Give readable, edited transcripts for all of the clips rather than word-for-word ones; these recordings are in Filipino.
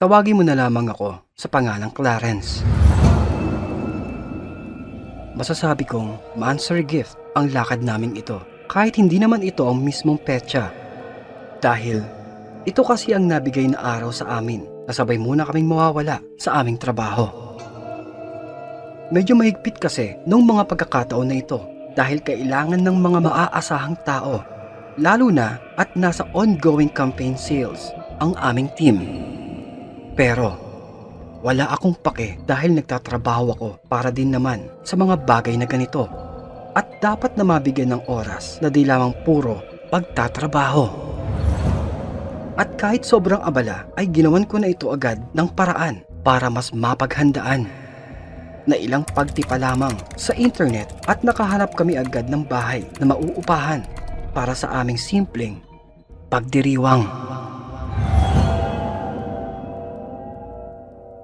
Tawagin mo na lamang ako sa pangalang Clarence. Masasabi kong monster gift ang lakad naming ito kahit hindi naman ito ang mismong petsa. Dahil ito kasi ang nabigay na araw sa amin na sabay muna kaming mawawala sa aming trabaho. Medyo mahigpit kasi nung mga pagkakataon na ito dahil kailangan ng mga maaasahang tao, lalo na at nasa ongoing campaign sales ang aming team. Pero wala akong pake dahil nagtatrabaho ako para din naman sa mga bagay na ganito at dapat na mabigyan ng oras na di lamang puro pagtatrabaho. At kahit sobrang abala ay ginawan ko na ito agad ng paraan para mas mapaghandaan. Na ilang pagtipa lamang sa internet at nakahanap kami agad ng bahay na mauupahan para sa aming simpleng pagdiriwang.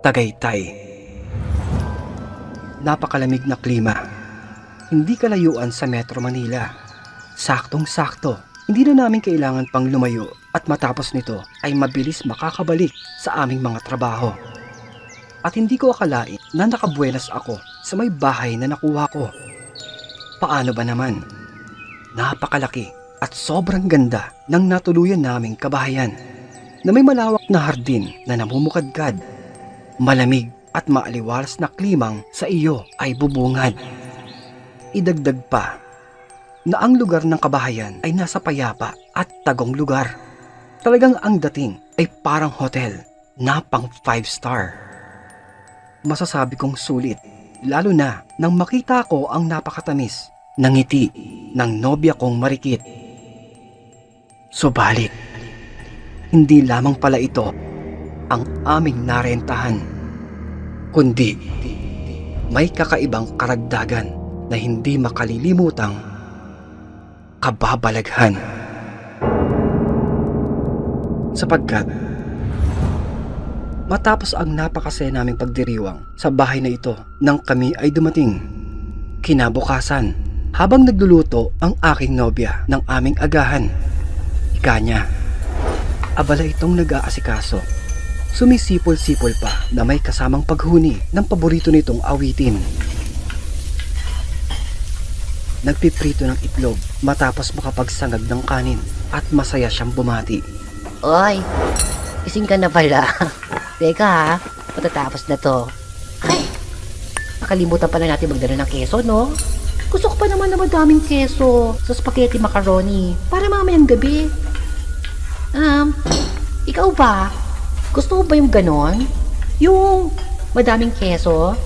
Tagaytay. Napakalamig na klima. Hindi kalayuan sa Metro Manila. Saktong-sakto. Hindi na namin kailangan pang lumayo at matapos nito ay mabilis makakabalik sa aming mga trabaho. At hindi ko akalain na nakabuenas ako sa may bahay na nakuha ko. Paano ba naman? Napakalaki at sobrang ganda ng natuluyan naming kabahayan na may malawak na hardin na namumukadkad. Malamig at maaliwalas na klimang sa iyo ay bubungad. Idagdag pa na ang lugar ng kabahayan ay nasa payapa at tagong lugar. Talagang ang dating ay parang hotel na pang 5-star. Masasabi kong sulit, lalo na nang makita ko ang napakatamis ng ngiti ng nobya kong marikit. Subalit, hindi lamang pala ito ang aming narentahan, kundi may kakaibang karagdagan na hindi makalilimutang kababalaghan. Sapagkat matapos ang napakasaya naming pagdiriwang sa bahay na ito nang kami ay dumating. Kinabukasan, habang nagluluto ang aking nobya ng aming agahan, ika niya, abala itong nag-aasikaso. Sumisipol-sipol pa na may kasamang paghuni ng paborito nitong awitin. Nagpiprito ng itlog matapos makapagsangag ng kanin at masaya siyang bumati. Oy, ising ka na pala. Teka ha, matatapos na to. Ay, nakalimutan pala natin magdala ng keso, no? Gusto ko pa naman na madaming keso sa spaghetti macaroni para mamayang gabi. Ikaw ba? Gusto mo ba yung ganon? Yung madaming keso?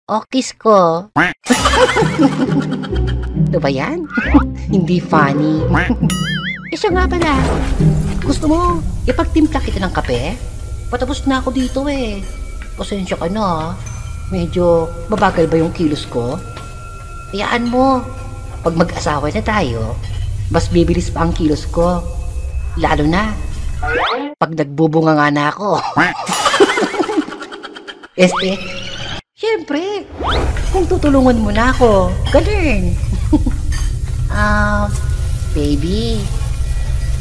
O kiss ko. Ito ba yan? Hindi funny. Siya nga pala. Gusto mo ipagtimpla kita ng kape? Patapos na ako dito eh. Pasensya ka na. Medyo mabagal ba yung kilos ko? Tiyaan mo, pag mag-asawa na tayo, mas bibilis pa ang kilos ko. Lalo na pag nagbubunga nga na ako. Siyempre, kung tutulungan mo na ako, ganun. Baby,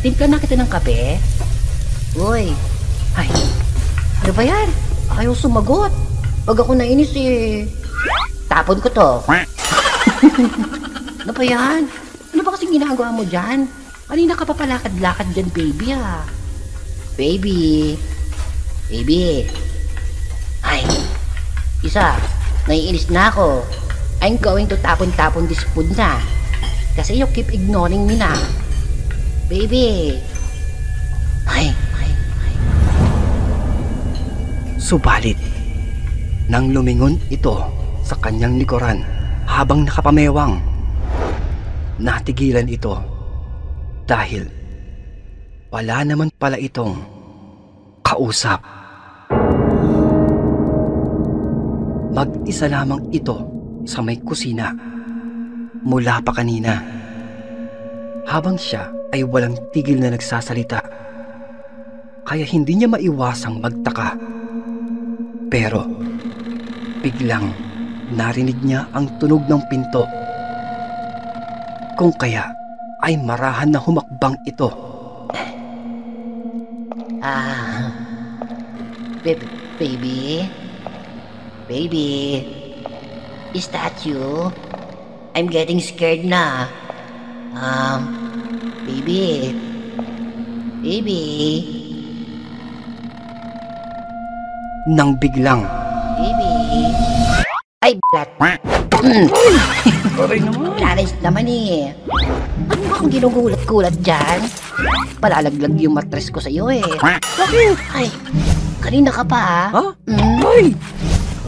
timpla na kita ng kape? Uy, ay, ano ba yan? Ayaw sumagot. Pag ako nainis eh, tapon ko to. Ano ba yan? Ano ba kasing ginagawa mo dyan? Kanina ka pa palakad-lakad dyan, baby ah. Baby. Ay, isa, naiinis na ako. I'm going to tapon-tapon this food na. Kasi you keep ignoring me na. Baby. Ay. Subalit, nang lumingon ito sa kanyang likuran habang nakapamewang, natigilan ito dahil wala naman pala itong kausap. Mag-isa lamang ito sa may kusina mula pa kanina, habang siya ay walang tigil na nagsasalita, kaya hindi niya maiwasang magtaka. Pero biglang narinig niya ang tunog ng pinto, kung kaya ay marahan na humakbang ito. Baby? Baby? Is that you? I'm getting scared na. Baby? Baby? Nang biglang, Baby? Ay, blat. aray naman. Clarence naman eh. Ano ba akong ginugulat-gulat dyan? Palalaglag yung matres ko sa'yo eh. Bakit? Ay, kanina ka pa Ha? Hmm? Ay!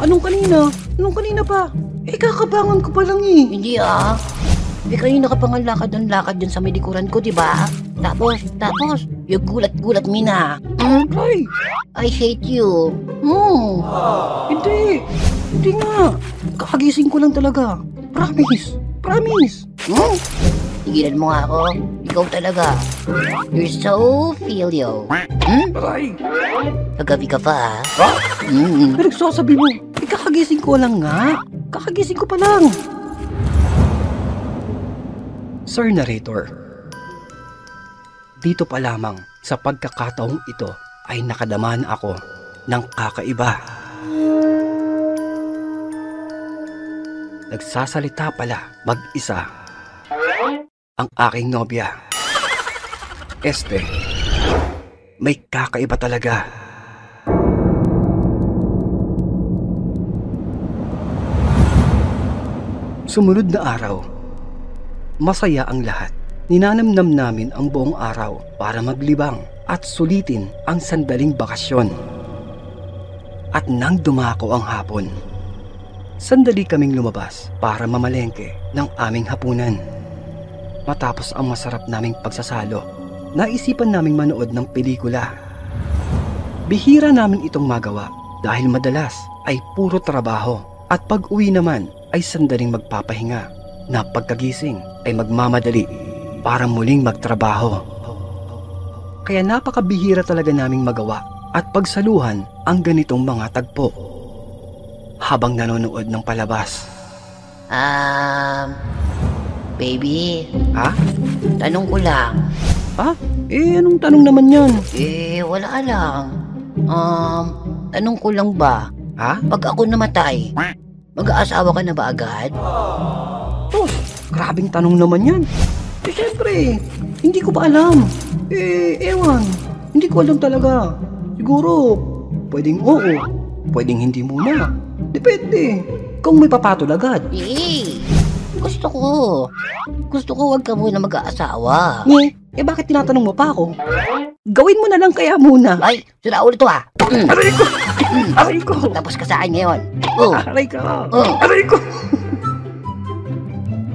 Anong kanina? Anong kanina pa? Kakabangan ko pa lang eh. Hindi kanina ka pa nga lakad ng lakad dyan sa medikuran ko, diba? Tapos, yung gulat-gulat mo na. Ay! I hate you. Hindi! Hindi nga! Kakagising ko lang talaga. Promise! Tigilan mo nga ako. Ikaw talaga. You're so filio. Aray! Kagabi ka pa Ha? Mm. Pero sasabi mo, kakagising ko lang nga. Kakagising ko pa lang. Sir Narrator, dito pa lamang sa pagkakataong ito ay nakadaman ako ng kakaiba. Nagsasalita pala mag-isa ang aking nobya. May kakaiba talaga. Sumunod na araw, masaya ang lahat. Ninanamnam namin ang buong araw para maglibang at sulitin ang sandaling bakasyon. At nang dumako ang hapon, sandali kaming lumabas para mamalengke ng aming hapunan. Matapos ang masarap naming pagsasalo, naisipan naming manood ng pelikula. Bihira namin itong magawa dahil madalas ay puro trabaho at pag-uwi naman ay sandaling magpapahinga na pagkagising ay magmamadali para muling magtrabaho. Kaya napakabihira talaga naming magawa at pagsaluhan ang ganitong mga tagpo habang nanonood ng palabas. Baby, Ha? tanong ko lang. Ha? Anong tanong naman yan? Wala lang. Tanong ko lang ba, Ha? pag ako namatay, mag-aasawa ka na ba agad? Oh, grabing tanong naman yan. Siyempre, hindi ko pa alam. Ewan, hindi ko alam talaga. Siguro, pwedeng oo, pwedeng hindi muna. Depende, kung may papatol agad. Gusto ko wag ka muna mag-aasawa. Bakit tinatanong mo pa ako? Gawin mo na lang kaya muna. Ay, sila ulit to ah. Aray ko! Aray ko! Tapos ka sa akin ngayon. Aray ka! Aray ko!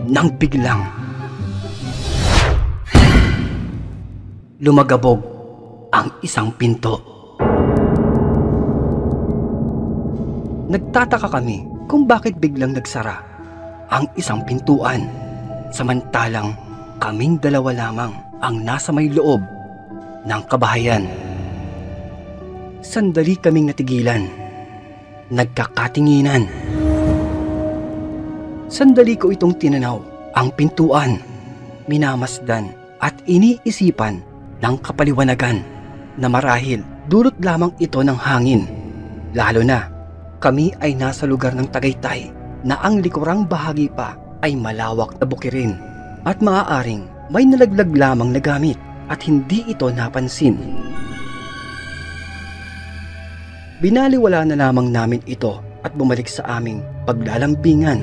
Nang biglang lumagabog ang isang pinto. Nagtataka kami kung bakit biglang nagsara ang isang pintuan, samantalang kaming dalawa lamang ang nasa may loob ng kabahayan. Sandali kaming natigilan, nagkakatinginan. Sandali ko itong tinanaw ang pintuan, minamasdan at iniisipan ng kapaliwanagan na marahil dulot lamang ito ng hangin. Lalo na kami ay nasa lugar ng Tagaytay na ang likurang bahagi pa ay malawak na bukirin at maaaring may nalaglag lamang na gamit at hindi ito napansin. Binaliwala na lamang namin ito at bumalik sa aming paglalambingan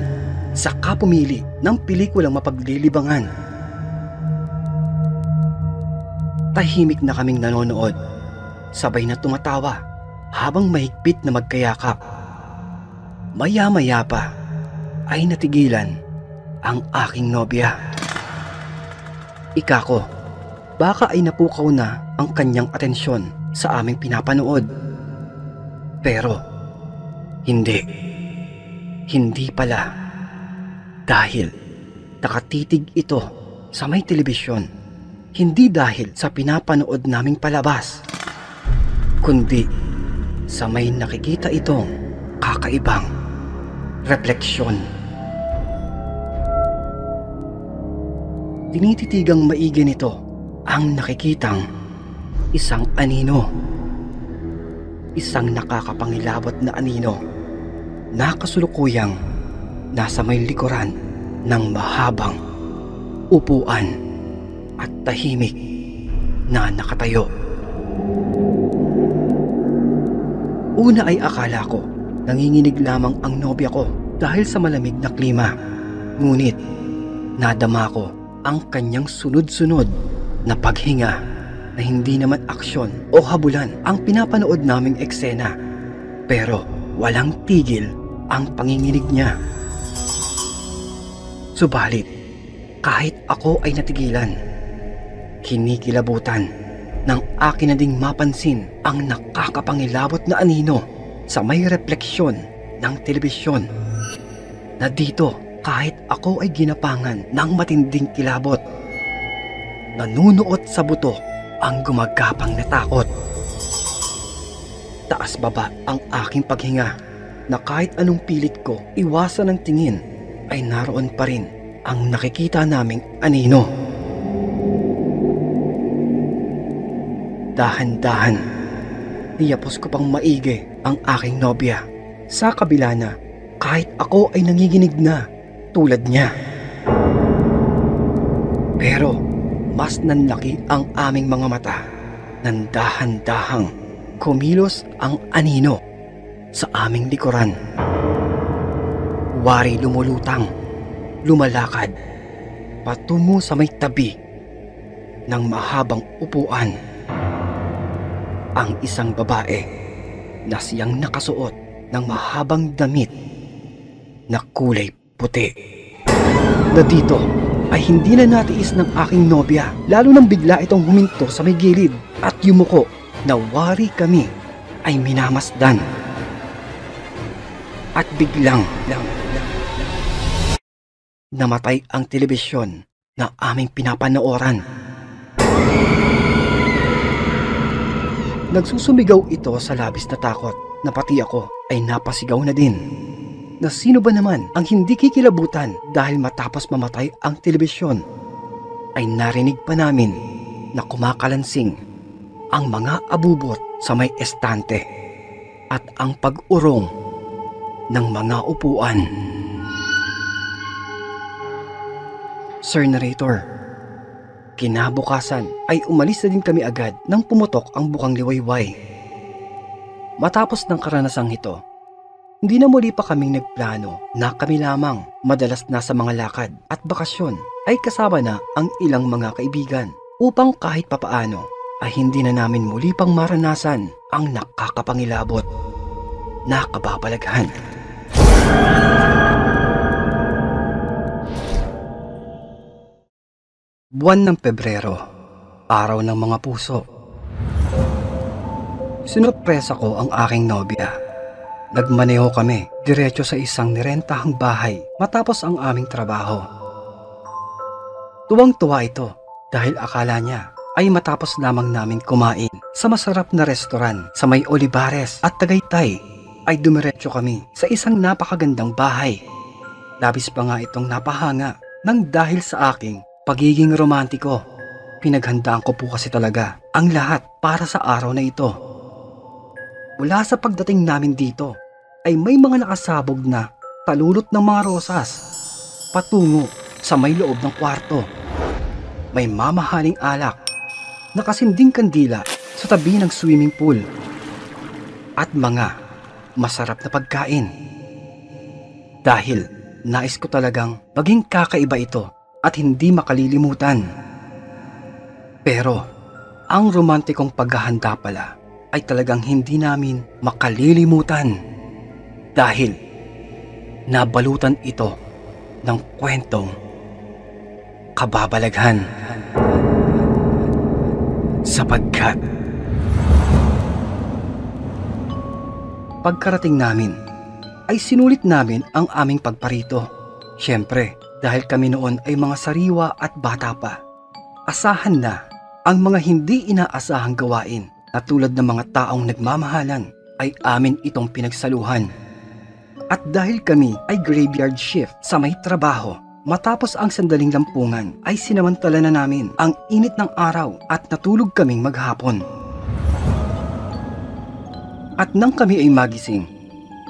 sa kapumili ng pelikulang mapaglilibangan. Tahimik na kaming nanonood, sabay na tumatawa habang mahigpit na magkayakap. Maya-maya pa ay natigilan ang aking nobya. Ika ko, baka ay napukaw na ang kanyang atensyon sa aming pinapanood. Pero hindi. Hindi pala. Dahil nakatitig ito sa may telebisyon. Hindi dahil sa pinapanood naming palabas, kundi sa may nakikita itong kakaibang refleksyon. Tinititigang maigi nito ang nakikitang isang anino. isang nakakapangilabot na anino na kasulukuyang nasa may likuran ng mahabang upuan at tahimik na nakatayo. Una ay akala ko nanginginig lamang ang nobya ko dahil sa malamig na klima. Ngunit nadama ko ang kanyang sunod-sunod na paghinga na hindi naman aksyon o habulan ang pinapanood naming eksena. Pero walang tigil ang panginginig niya. Subalit, kahit ako ay natigilan, kinikilabutan nang akin na ding mapansin ang nakakapangilabot na anino sa may refleksyon ng telebisyon. Na dito, kahit ako ay ginapangan ng matinding kilabot, nanunuot sa buto ang gumagapang na takot. Taas baba ang aking paghinga na kahit anong pilit ko iwasan ng tingin ay naroon pa rin ang nakikita naming anino. Dahan-dahan, niyapos ko pang maigi ang aking nobya sa kabila na kahit ako ay nanginginig na tulad niya. Pero mas nanlaki ang aming mga mata nang dahan-dahang kumilos ang anino sa aming likuran. Wari lumulutang, lumalakad patungo sa may tabi ng mahabang upuan. Ang isang babae na siyang nakasuot ng mahabang damit na kulay puti. Na dito ay hindi na natiis ng aking nobya, lalo nang bigla itong huminto sa may gilid at yumuko na wari kami ay minamasdan. At biglang namatay ang telebisyon na aming pinapanooran. Nagsusumigaw ito sa labis na takot na pati ako ay napasigaw na din. Na sino ba naman ang hindi kikilabutan dahil matapos mamatay ang telebisyon ay narinig pa namin na kumakalansing ang mga abubot sa may estante at ang pag-urong ng mga upuan. Sir Narrator, kinabukasan ay umalis na din kami agad nang pumutok ang bukang liwayway. Matapos ng karanasang ito, hindi na muli pa kaming nagplano na kami lamang madalas nasa mga lakad at bakasyon ay kasama na ang ilang mga kaibigan upang kahit papaano ay hindi na namin muli pang maranasan ang nakakapangilabot na kababalaghan. Buwan ng Pebrero, araw ng mga puso. Sinurpresa ko ang aking nobya. Nagmaneho kami diretso sa isang nirentahang bahay matapos ang aming trabaho. Tuwang-tuwa ito dahil akala niya ay matapos lamang namin kumain sa masarap na restoran sa may Olivares at Tagaytay ay dumiretso kami sa isang napakagandang bahay. Labis pa nga itong napahanga nang dahil sa aking pagiging romantiko. Pinaghandaan ko po kasi talaga ang lahat para sa araw na ito. Mula sa pagdating namin dito ay may mga nakasabog na talulot ng mga rosas patungo sa may loob ng kwarto. May mamahaling alak, nakasinding kandila sa tabi ng swimming pool at mga masarap na pagkain. Dahil nais ko talagang maging kakaiba ito at hindi makalilimutan. Pero ang romantikong paghahanda pala ay talagang hindi namin makalilimutan dahil nabalutan ito ng kwentong kababalaghan. Sapagkat pagkarating namin ay sinulit namin ang aming pagparito. Siyempre, dahil kami noon ay mga sariwa at bata pa, asahan na ang mga hindi inaasahang gawain na tulad ng mga taong nagmamahalan ay amin itong pinagsaluhan. At dahil kami ay graveyard shift sa may trabaho, matapos ang sandaling lampungan ay sinamantala na namin ang init ng araw at natulog kaming maghapon. At nang kami ay magising,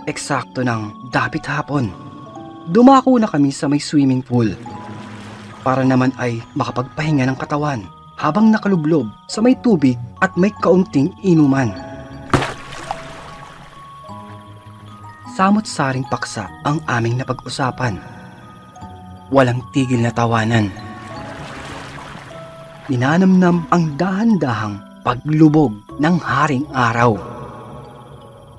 eksakto ng dapit hapon, dumako na kami sa may swimming pool para naman ay makapagpahinga ng katawan habang nakalublob sa may tubig at may kaunting inuman. Samot-saring paksa ang aming napag-usapan. Walang tigil na tawanan. Ninanamnam ang dahan-dahang paglubog ng haring araw.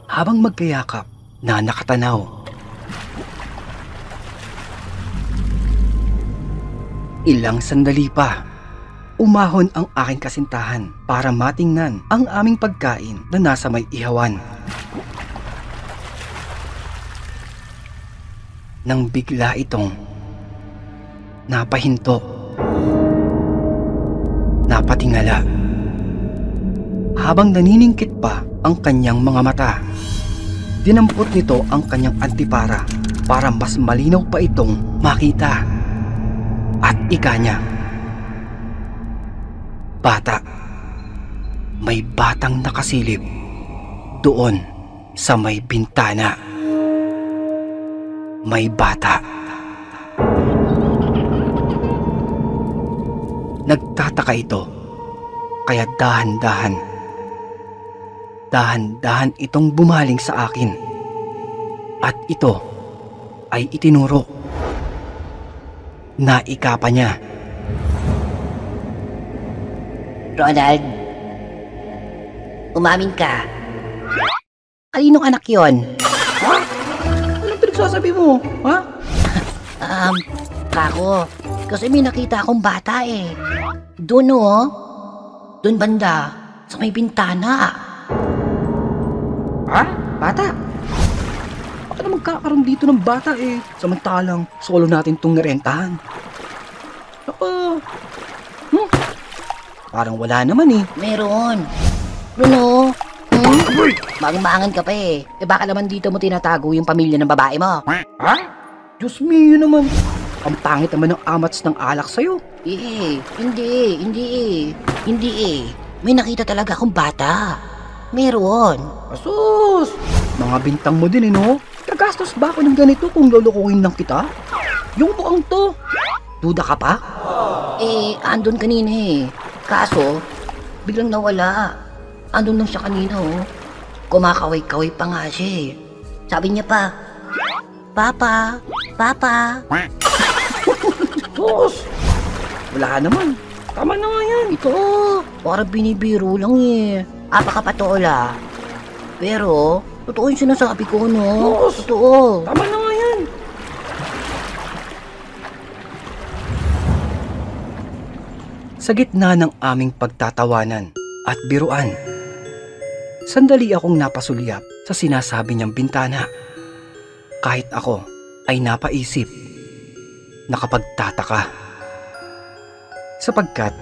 Habang magkayakap na nakatanaw. Ilang sandali pa, umahon ang aking kasintahan para matingnan ang aming pagkain na nasa may ihawan. Nang bigla itong napahinto, napatingala, habang naniningkit pa ang kanyang mga mata. Dinampot nito ang kanyang antipara para mas malinaw pa itong makita. At ika niya, bata. May batang nakasilip doon sa may bintana. May bata. Nagtataka ito, kaya dahan-dahan itong bumaling sa akin. At ito ay itinuro. Naikapa niya. Ronald, umamin ka. Kaninong anak yon? Ha? Anong pinagsasabi mo? Ha? Kako, kasi may nakita akong bata eh. Doon oh. Doon banda, sa may bintana. Ha? Bata? Baka naman magkakaroon dito ng bata eh. Samantalang solo natin itong narentahan. Ako. Parang wala naman eh. Meron. Ano? Mangang-mangan ka pa eh. Baka naman dito mo tinatago yung pamilya ng babae mo. Ha? Diyos mio naman. Ang pangit naman ng amats ng alak sa'yo. Hindi eh. May nakita talaga akong bata. Meron. Asus! Mga bintang mo din eh no? Nagastos ba ako ng ganito kung lulukuhin lang kita? Yung buang to. Duda ka pa? Andun kanina eh. Kaso, biglang nawala. Andun lang siya kanina oh. Kumakaway-kaway pa nga siya eh. Sabi niya pa, Papa. Sus! Wala naman. Tama na nga yan. Ito, parang binibiro lang eh. Apakapatola. Pero, totoo yung sinasabi ko, no? Sus! Totoo. Tama na nga yan. Sa gitna ng aming pagtatawanan at biruan, sandali akong napasulyap sa sinasabi niyang bintana. Kahit ako ay napaisip, nakapagtataka. Sapagkat,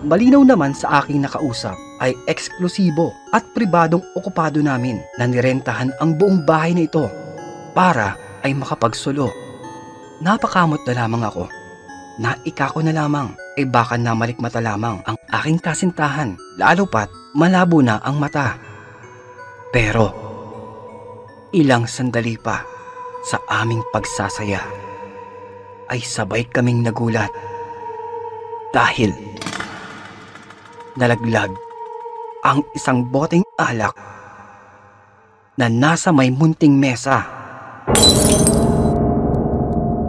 malinaw naman sa aking nakausap ay eksklusibo at pribadong okupado namin na nirentahan ang buong bahay na ito para ay makapagsulo. Napakamot na lamang ako. Naika ko na lamang ay baka namalikmata lamang ang aking kasintahan lalo pat malabo na ang mata. Pero ilang sandali pa sa aming pagsasaya ay sabay kaming nagulat dahil nalaglag ang isang boteng alak na nasa may munting mesa.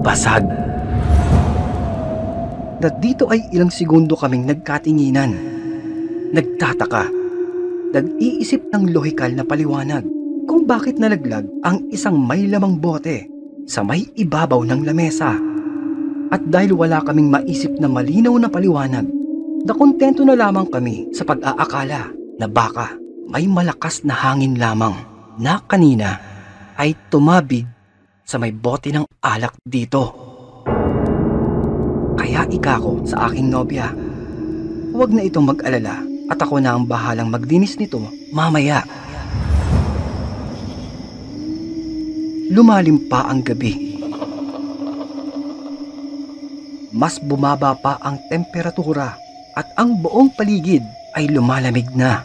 Basag. Na dito ay ilang segundo kaming nagkatinginan. Nagtataka. Nag-iisip ng lohikal na paliwanag kung bakit nalaglag ang isang may lamang bote sa may ibabaw ng lamesa. At dahil wala kaming maisip na malinaw na paliwanag, nakontento na lamang kami sa pag-aakala na baka may malakas na hangin lamang na kanina ay tumabig sa may bote ng alak dito. Kaya ika ko sa aking nobya, huwag na itong mag-alala at ako na ang bahalang magdinis nito mamaya. Lumalim pa ang gabi. Mas bumaba pa ang temperatura at ang buong paligid ay lumalamig na.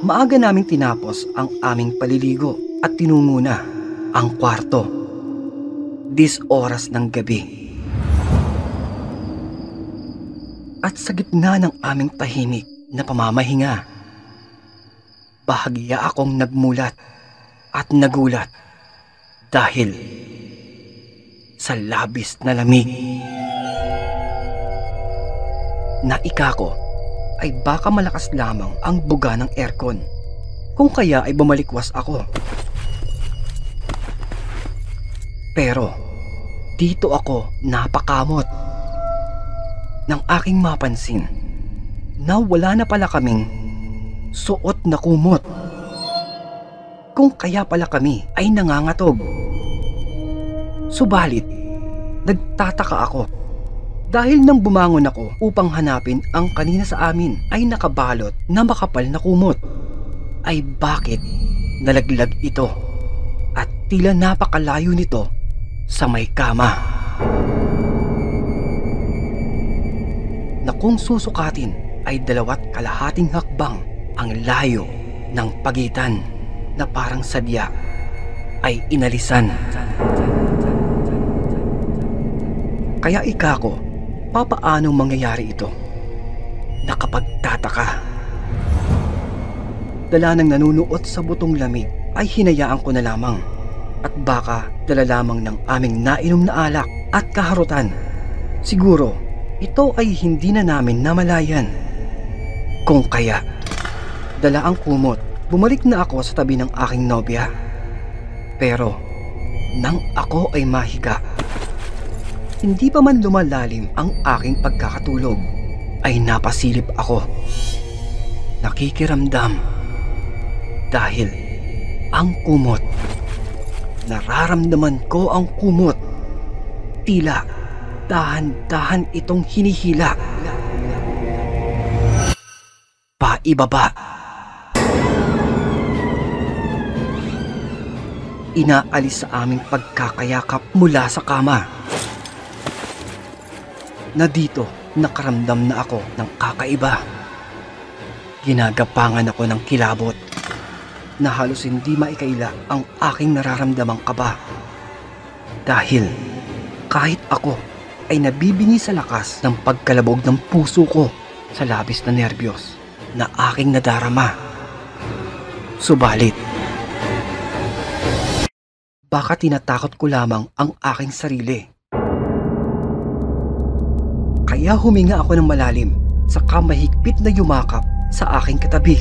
Maaga naming tinapos ang aming paliligo at tinungo na ang kwarto. 10 oras ng gabi. At sa gitna ng aming tahimik na pamamahinga, bahagya akong nagmulat at nagulat dahil sa labis na lamig. Naika ko ay baka malakas lamang ang buga ng aircon, kung kaya ay bumalikwas ako. Pero dito ako napakamot nang aking mapansin na wala na pala kaming suot na kumot, kung kaya pala kami ay nangangatog. Subalit nagtataka ako dahil nang bumangon ako upang hanapin ang kanina sa amin ay nakabalot na makapal na kumot, ay bakit nalaglag ito at tila napakalayo nito sa may kama, na kung susukatin ay 2.5 hakbang ang layo ng pagitan, na parang sadya ay inalisan. Kaya ko, papaanong mangyayari ito? Nakapagtataka. Dala ng nanunuot sa butong lamig ay hinayaan ko na lamang, at baka dala lamang ng aming nainom na alak at kaharutan. Siguro ito ay hindi na namin namalayan. Kung kaya dala ang kumot, bumalik na ako sa tabi ng aking nobya. Pero nang ako ay mahiga, hindi pa man lumalalim ang aking pagkakatulog, ay napasilip ako. Nakikiramdam dahil ang kumot, nararamdaman ko ang kumot, tila dahan-dahan itong hinihila paibaba. Inaalis sa aming pagkakayakap mula sa kama, na dito nakaramdam na ako ng kakaiba. Ginagapangan ako ng kilabot na halos hindi maikaila ang aking nararamdamang kaba, dahil kahit ako ay nabibingi sa lakas ng pagkalabog ng puso ko sa labis na nerbiyos na aking nadarama. Subalit baka tinatakot ko lamang ang aking sarili. Kaya huminga ako ng malalim, saka mahigpit na yumakap sa aking katabi.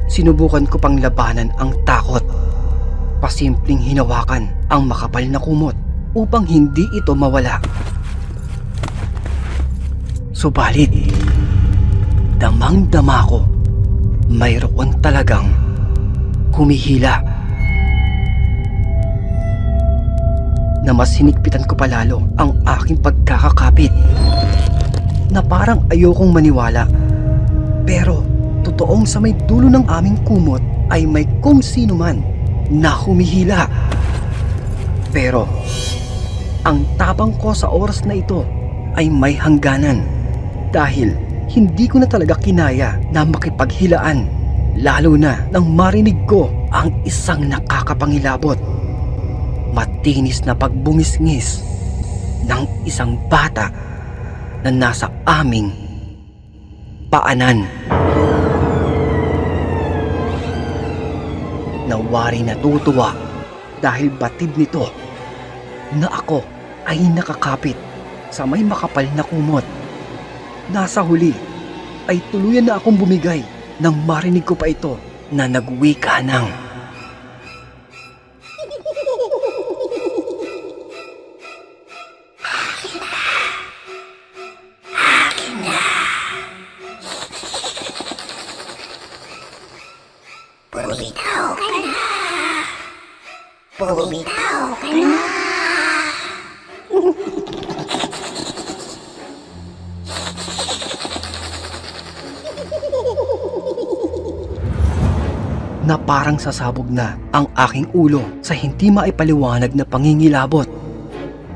Sinubukan ko pang labanan ang takot. Pasimpleng hinawakan ang makapal na kumot upang hindi ito mawala. Subalit damang-dama ko, mayroon talagang humihila, na mas hinigpitan ko palalo ang aking pagkakakapit, na parang ayokong maniwala. Pero totoong sa may dulo ng aming kumot ay may kung sino man na humihila. Pero ang tapang ko sa oras na ito ay may hangganan, dahil hindi ko na talaga kinaya na makipaghilaan, lalo na nang marinig ko ang isang nakakapangilabot, matinis na pagbungis-ngis ng isang bata na nasa aming paanan. Nawari natutuwa dahil batid nito na ako ay nakakapit sa may makapal na kumot. Nasa huli ay tuluyan na akong bumigay nang marinig ko pa ito na nagwika ng, Bumitaw ka na! Bumitaw ka na! na parang sasabog na ang aking ulo sa hindi maipaliwanag na pangingilabot,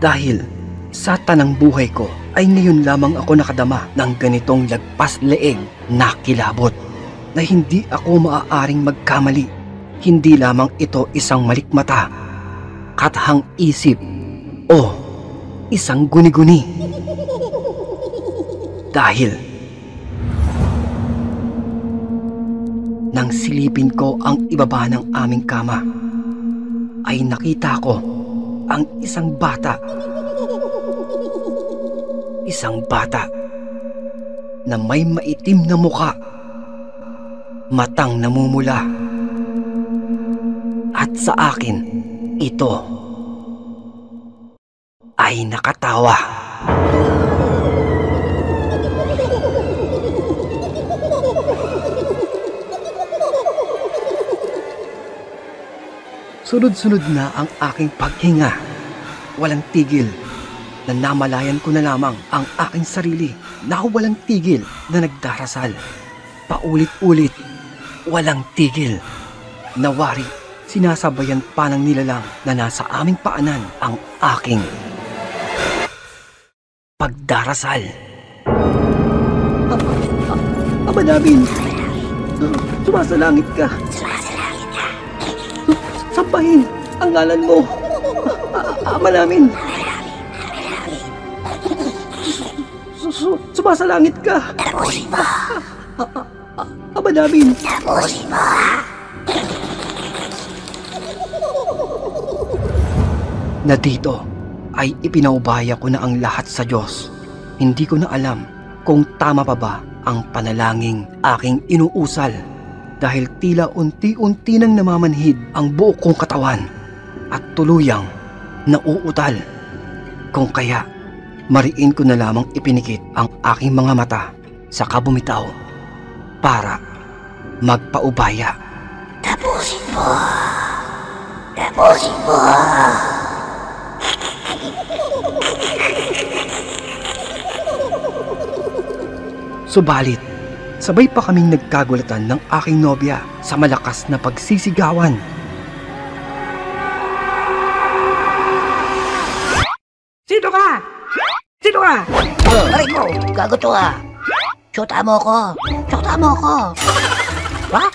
dahil sa tanang buhay ko ay ngayon lamang ako nakadama ng ganitong lagpas leeg na kilabot. na hindi ako maaaring magkamali. Hindi lamang ito isang malikmata, kathang isip, o isang guni-guni. Dahil nang silipin ko ang ibaba ng aming kama, ay nakita ko ang isang bata. Isang bata na may maitim na muka, matang namumula. At sa akin, ito ay nakatawa. Sunod-sunod na ang aking paghinga. Walang tigil. Na namalayan ko na lamang ang aking sarili na walang tigil na nagdarasal. Paulit-ulit, walang tigil. Nawari, sinasabayan pa ng nilalang na nasa aming paanan ang aking pagdarasal. Ama namin, sumasalangit ka. Sambahin ang ngalan mo. Ama namin. Sumasalangit ka. Tapusin mo. Ama namin. Tapusin mo. Na dito ay ipinaubaya ko na ang lahat sa Diyos. Hindi ko na alam kung tama pa ba ang panalangin aking inuusal. Dahil tila unti-unti nang namamanhid ang buo kong katawan at tuluyang nauutal. Kung kaya, mariin ko na lamang ipinikit ang aking mga mata sa kabumitaw para magpaubaya. Tapusin mo. Tapusin mo. Subalit, sabay pa kaming nagkagulatan ng aking nobya sa malakas na pagsisigawan. Sino ka? Sino ka? Aray ko, gago to ah. Shota mo ko. Shota mo ko. Ha?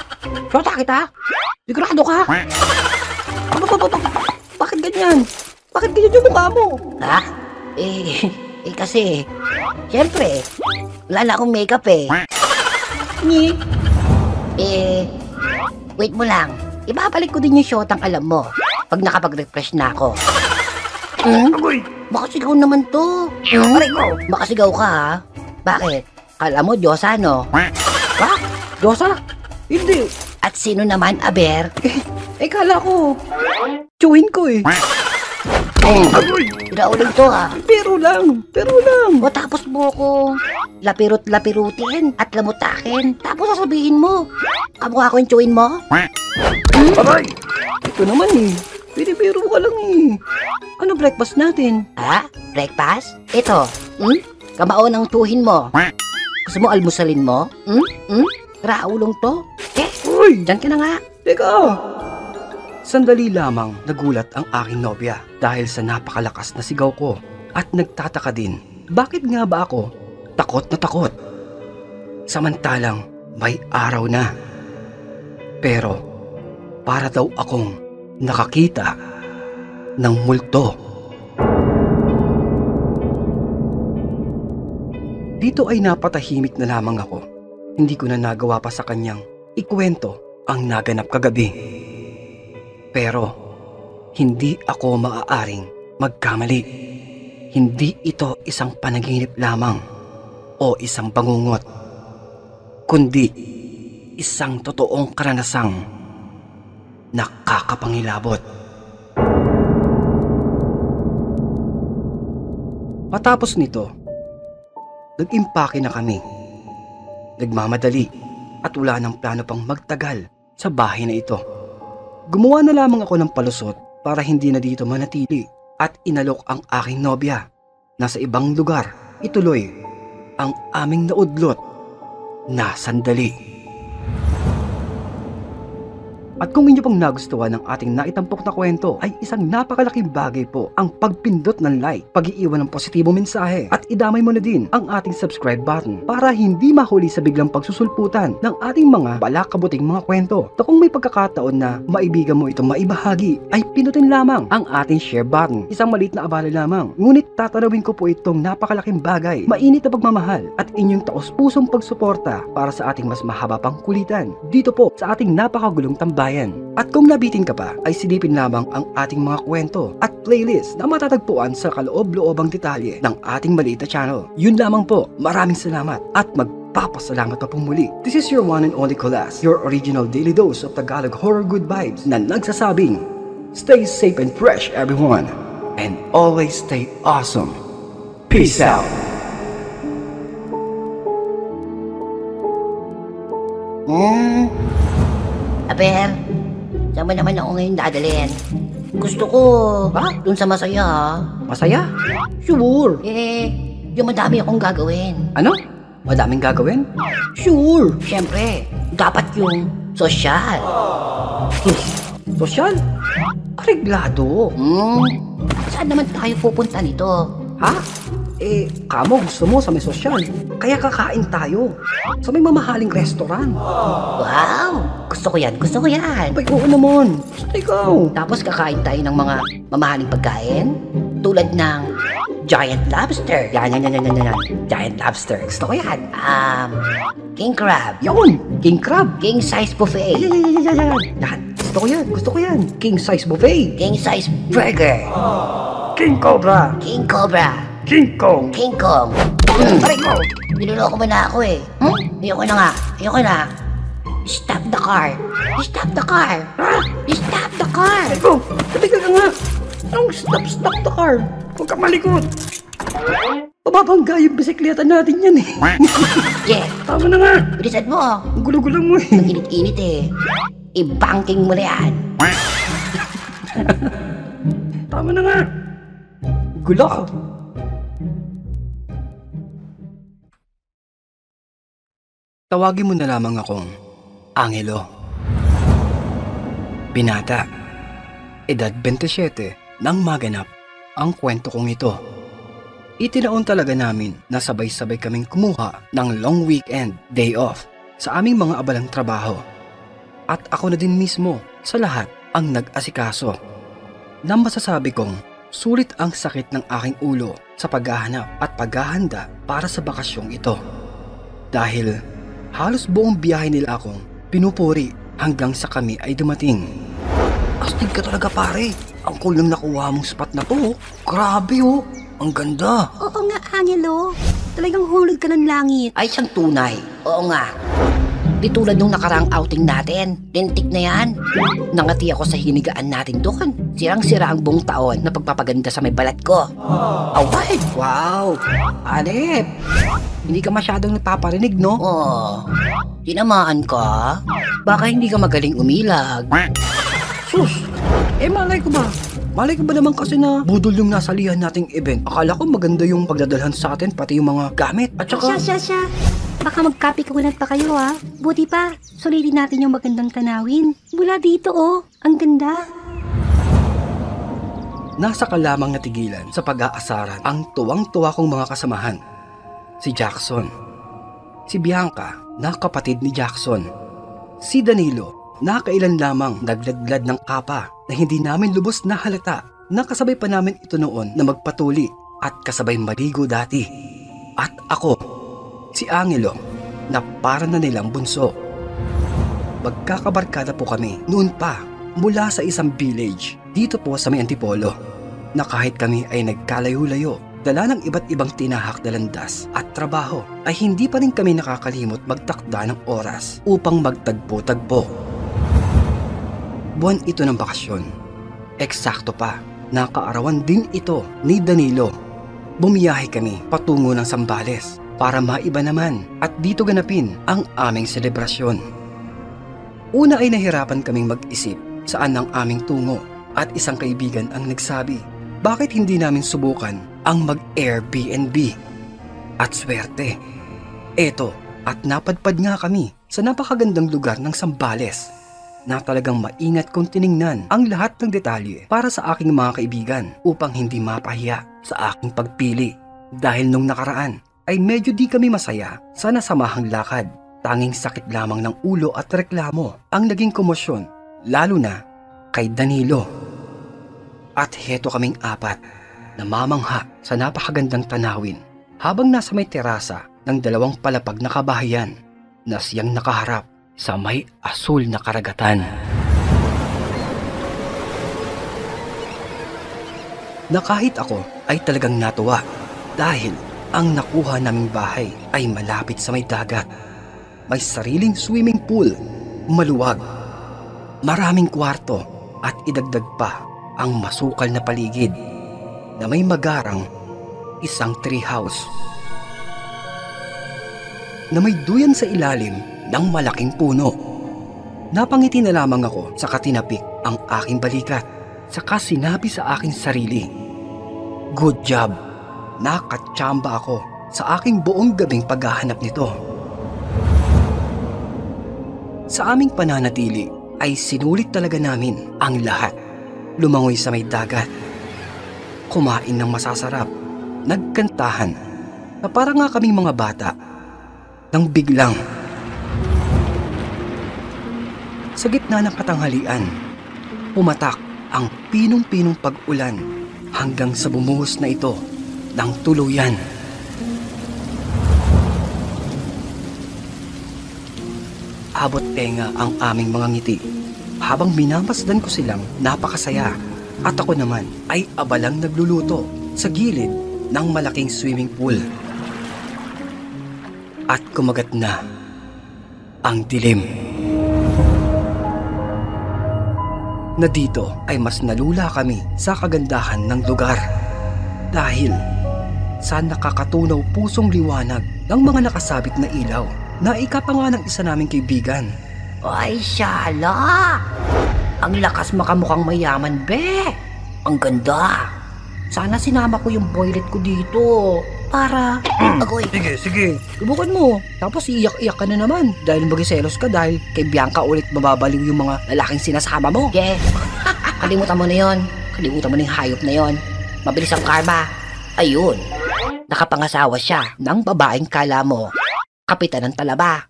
Shota kita? Sigurado ka? Bakit ganyan? Bakit ganyan yung mukha mo? Ha? Kasi, siyempre, wala na akong makeup eh. Ni? Wait mo lang. Ibabalik ko din yung shotang alam mo pag nakapag-refresh na ako. Agoy! Baka sigaw naman to. Aray ko, baka sigaw ka ha. Bakit? Kala mo Diyosa no? Ha? Diyosa? Hindi. At sino naman, Aber? Kala ko. Tsuhin ko eh. Agoy! Irauling to ha. Pero lang. O tapos mo ko lapirut-lapirutin at lamutakin. Tapos sasabihin mo, kamukha ko yung chewin mo? Aray! Ito naman eh. Pinibiro ka lang eh. Ano breakfast natin? Ha? Breakfast? Ito. Kamao ng tuhin mo. Gusto mo almusalin mo? Raulong to? Uy! Diyan ka na nga. Teka! Sandali lamang nagulat ang aking nobya dahil sa napakalakas na sigaw ko at nagtataka din. Bakit nga ba ako takot na takot? Samantalang may araw na. Pero para daw akong nakakita ng multo. Dito ay napatahimik na lamang ako. Hindi ko na nagawa pa sa kanyang ikwento ang naganap kagabi. Pero hindi ako maaaring magkamali. Hindi ito isang panaginip lamang o isang bangungot, kundi isang totoong karanasang nakakapangilabot. Matapos nito, nag-impake na kami. Nagmamadali at wala nang plano pang magtagal sa bahay na ito. Gumawa na lamang ako ng palusot para hindi na dito manatili at inalok ang aking nobya na sa ibang lugar ituloy ang aming naudlot na sandali. At kung inyo pong nagustuhan ng ating naitampok na kwento, ay isang napakalaking bagay po ang pagpindot ng like, pag-iiwan ng positibong mensahe, at idamay mo na din ang ating subscribe button para hindi mahuli sa biglang pagsusulputan ng ating mga balakabuting mga kwento. At kung may pagkakataon na maibigan mo itong maibahagi, ay pinutin lamang ang ating share button. Isang maliit na abala lamang, ngunit tatanawin ko po itong napakalaking bagay, mainit na pagmamahal at inyong taos-pusong pagsuporta para sa ating mas mahaba pang kulitan dito po sa ating napakagulong tambayan. At kung nabitin ka pa, ay silipin lamang ang ating mga kwento at playlist na matatagpuan sa kaloob-loobang detalye ng ating maliit na channel. Yun lamang po, maraming salamat at magpapasalamat pa pong muli. This is your one and only Colas, your original daily dose of Tagalog horror good vibes na nagsasabing, stay safe and fresh everyone, and always stay awesome. Peace out! Aber, saan mo naman ako ngayon dadalhin? Gusto ko, dun sa masaya ha. Masaya? Sure! Yung madami akong gagawin. Ano? Madaming gagawin? Sure! Siyempre, dapat yung sosyal. Sosyal? Areglado. Saan naman tayo pupunta nito? Ha? Kamo gusto mo sa may sosyal. Kaya kakain tayo sa may mamahaling restaurant. Wow! Gusto ko yan, gusto ko yan. Ay, oo naman. Gusto ikaw. Tapos kakain tayo ng mga mamahaling pagkain tulad ng giant lobster. Yan. Giant lobster. Gusto ko yan. King crab. Yun! King crab. King size buffet. Yan. Gusto ko yan. King size buffet. King size burger. King cobra. King cobra. King Kong. King Kong. Aray ko! Niloloko mo na ako eh. Ayoko na. Stop the car. Stop the car. Stop the car. Ikaw, tabi ka nga. Anong stop the car? Huwag ka malikot. Mababangga yung bisikleta natin yan eh. Yeah. Tama na nga. Bilisan mo. Ang gulo-gulo mo eh. Ang init-init eh. I-banking mo na yan. Tama na nga. Gulo. Tawagin mo na lamang akong Angelo. Binata. Edad 27 nang maganap ang kwento kong ito. Itinaon talaga namin na sabay-sabay kaming kumuha ng long weekend day off sa aming mga abalang trabaho. At ako na din mismo sa lahat ang nag-asikaso. Nang masasabi kong sulit ang sakit ng aking ulo sa paghahanap at paghahanda para sa bakasyong ito. Dahil halos buong biyahe nila akong pinupuri hanggang sa kami ay dumating. Astig ka talaga pare. Ang cool nang nakuha mong spot na to. Grabe oh. Ang ganda. Oo nga, Angelo. Talagang hulog ka ng langit. Ay, siyang tunay. Oo nga. Di tulad nung nakaraang outing natin. Lintik na yan. Nangati ako sa hinigaan natin doon. Sirang-sira ang buong taon na pagpapaganda sa may balat ko. Away! Wow! Alip! Hindi ka masyadong nagpaparinig, no? Oo. Tinamaan ka? Baka hindi ka magaling umilag. Sus! Malay ko ba? Malay ko ba naman kasi na budol yung nasalihan nating event. Akala ko maganda yung pagdadalhan sa atin, pati yung mga gamit. At saka... Siya. Baka magkapikulan pa kayo ha. Buti pa, sulitin natin yung magandang tanawin. Mula dito oh, ang ganda. Nasa ka lamang natigilan sa pag-aasaran ang tuwang-tuwa kong mga kasamahan. Si Jackson, si Bianca na kapatid ni Jackson, si Danilo na kailan lamang nagladlad ng kapa na hindi namin lubos na halata na kasabay pa namin ito noon na magpatuli at kasabay maligo dati. At ako, si Angelo na para na nilang bunso. Magkakabarkada po kami noon pa mula sa isang village dito po sa may Antipolo na kahit kami ay nagkalayo-layo dala ng iba't ibang tinahak na landas at trabaho ay hindi pa rin kami nakakalimot magtakda ng oras upang magtagpo-tagpo. Buwan ito ng bakasyon. Eksakto pa, nakaarawan din ito ni Danilo. Bumiyahe kami patungo ng Zambales para maiba naman at dito ganapin ang aming selebrasyon. Una ay nahirapan kaming mag-isip saan ang aming tungo at isang kaibigan ang nagsabi, bakit hindi namin subukan ang mag-Airbnb? At swerte, eto at napadpad nga kami sa napakagandang lugar ng Zambales. na talagang maingat kong tiningnan ang lahat ng detalye para sa aking mga kaibigan upang hindi mapahiya sa aking pagpili. Dahil nung nakaraan ay medyo di kami masaya sa nasamahang lakad. Tanging sakit lamang ng ulo at reklamo ang naging komosyon, lalo na kay Danilo. At heto kaming apat na mamangha sa napakagandang tanawin habang nasa may terasa ng dalawang palapag na kabahayan na siyang nakaharap sa may asul na karagatan. Na kahit ako ay talagang natuwa dahil ang nakuha naming bahay ay malapit sa may dagat. May sariling swimming pool, maluwag, maraming kwarto at idagdag pa ang masukal na paligid na may magarang isang treehouse na may duyan sa ilalim ng malaking puno. Napangiti na lamang ako sa katinapik ang aking balikat saka sinabi sa aking sarili, "Good job, nakatsamba ako sa aking buong gabing paghahanap nito." Sa aming pananatili ay sinulit talaga namin ang lahat. Lumangoy sa may dagat, kumain ng masasarap, nagkantahan na para nga kaming mga bata. Nang biglang, sa gitna ng katanghalian, pumatak ang pinong-pinong pag-ulan hanggang sa bumuhos na ito ng tuluyan. Abot tenga ang aming mga ngiti habang minamasdan ko silang napakasaya at ako naman ay abalang nagluluto sa gilid ng malaking swimming pool. At kumagat na ang dilim. Na dito ay mas nalula kami sa kagandahan ng lugar dahil sa nakakatunaw pusong liwanag ng mga nakasabit na ilaw na ikapanga ng isa naming kaibigan. Ay, syala! Ang lakas makamukhang mayaman, be! Ang ganda! Sana sinama ko yung boylet ko dito para... Agoy! Sige. Subukan mo. Tapos iiyak-iyak ka na naman dahil magiselos ka dahil kay Bianca ulit mababaliw yung mga lalaking sinasama mo. Yeah! Kalimutan mo na yon. Kalimutan mo na yung hayop na yon. Mabilis ang karma. Ayun. Nakapangasawa siya ng babaeng kala mo kapitan ng talaba.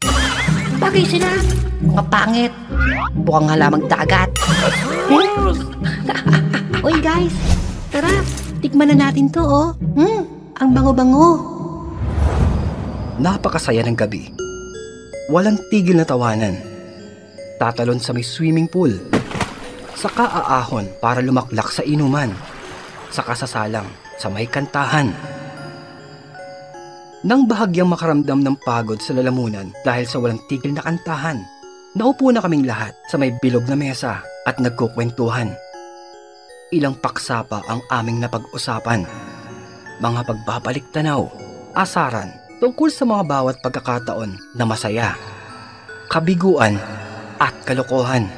Bagay sila. Mga pangit. Bukang halamang dagat. Uy guys, tara, tikman na natin to oh. Ang bango-bango. Napakasaya ng gabi. Walang tigil na tawanan. Tatalon sa may swimming pool. Saka aahon para lumaklak sa inuman. Saka sasalang sa may kantahan. Nang bahagyang makaramdam ng pagod sa lalamunan dahil sa walang tigil na kantahan, naupo na kaming lahat sa may bilog na mesa at nagkukwentuhan. Ilang paksa pa ang aming napag-usapan. Mga pagbabalik tanaw, asaran tungkol sa mga bawat pagkakataon na masaya, kabiguan at kalokohan.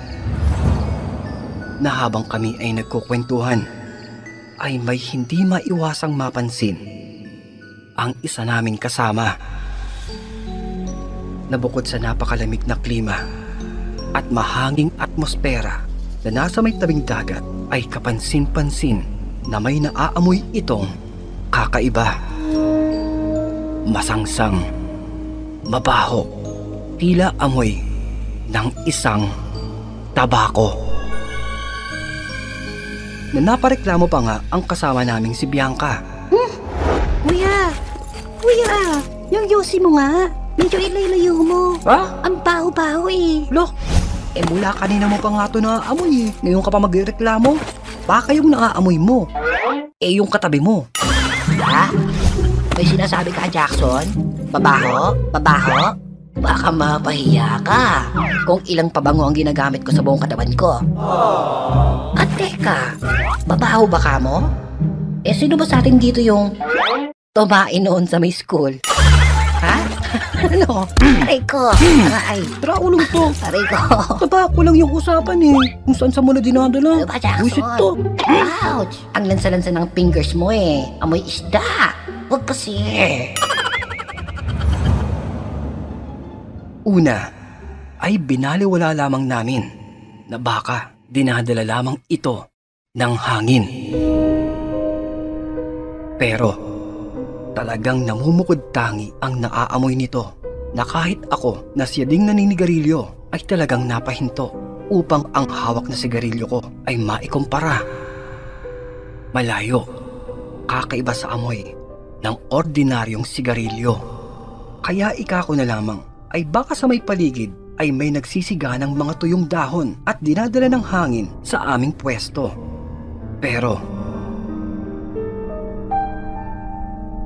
Na habang kami ay nagkukwentuhan, ay may hindi maiwasang mapansin ang isa naming kasama na bukod sa napakalamig na klima at mahanging atmosfera na nasa may tabing dagat ay kapansin-pansin na may naaamoy itong kakaiba. Masangsang, mabaho, tila amoy ng isang tabako. Na napareklamo pa nga ang kasama naming si Bianca. Kuya, yung yosi mo nga. Medyo ilayo mo. Ha? Ang baho-baho eh. Lo, mula kanina mo pa nga ito naaamoy eh. Ngayon ka pa magreklamo? Baka yung naaamoy mo, yung katabi mo. Ha? May sinasabi ka, Jackson? Babaho? Babaho? Baka mapahiya ka kung ilang pabango ang ginagamit ko sa buong katawan ko. At teka, babaho ba ka mo? Sino ba sa atin dito yung tumain noon sa may school? Ha? Ano? Aray ko! Aray! Tara, ulong to. Aray ko! Tabako lang yung usapan eh. Kung saan sa mo na dinadala. Ano ba, Jackson? Wisit to. Ouch! Ang lansa-lansa ng fingers mo eh. Amoy isda. Huwag kasi. Una, ay binaliwala lamang namin na baka dinadala lamang ito ng hangin. Pero talagang namumukod-tangi ang naaamoy nito na kahit ako na siya ding naninigarilyo ay talagang napahinto upang ang hawak na sigarilyo ko ay maikumpara. Malayo, kakaiba sa amoy ng ordinaryong sigarilyo. Kaya ikako na lamang ay baka sa may paligid ay may nagsisiga ng mga tuyong dahon at dinadala ng hangin sa aming pwesto. Pero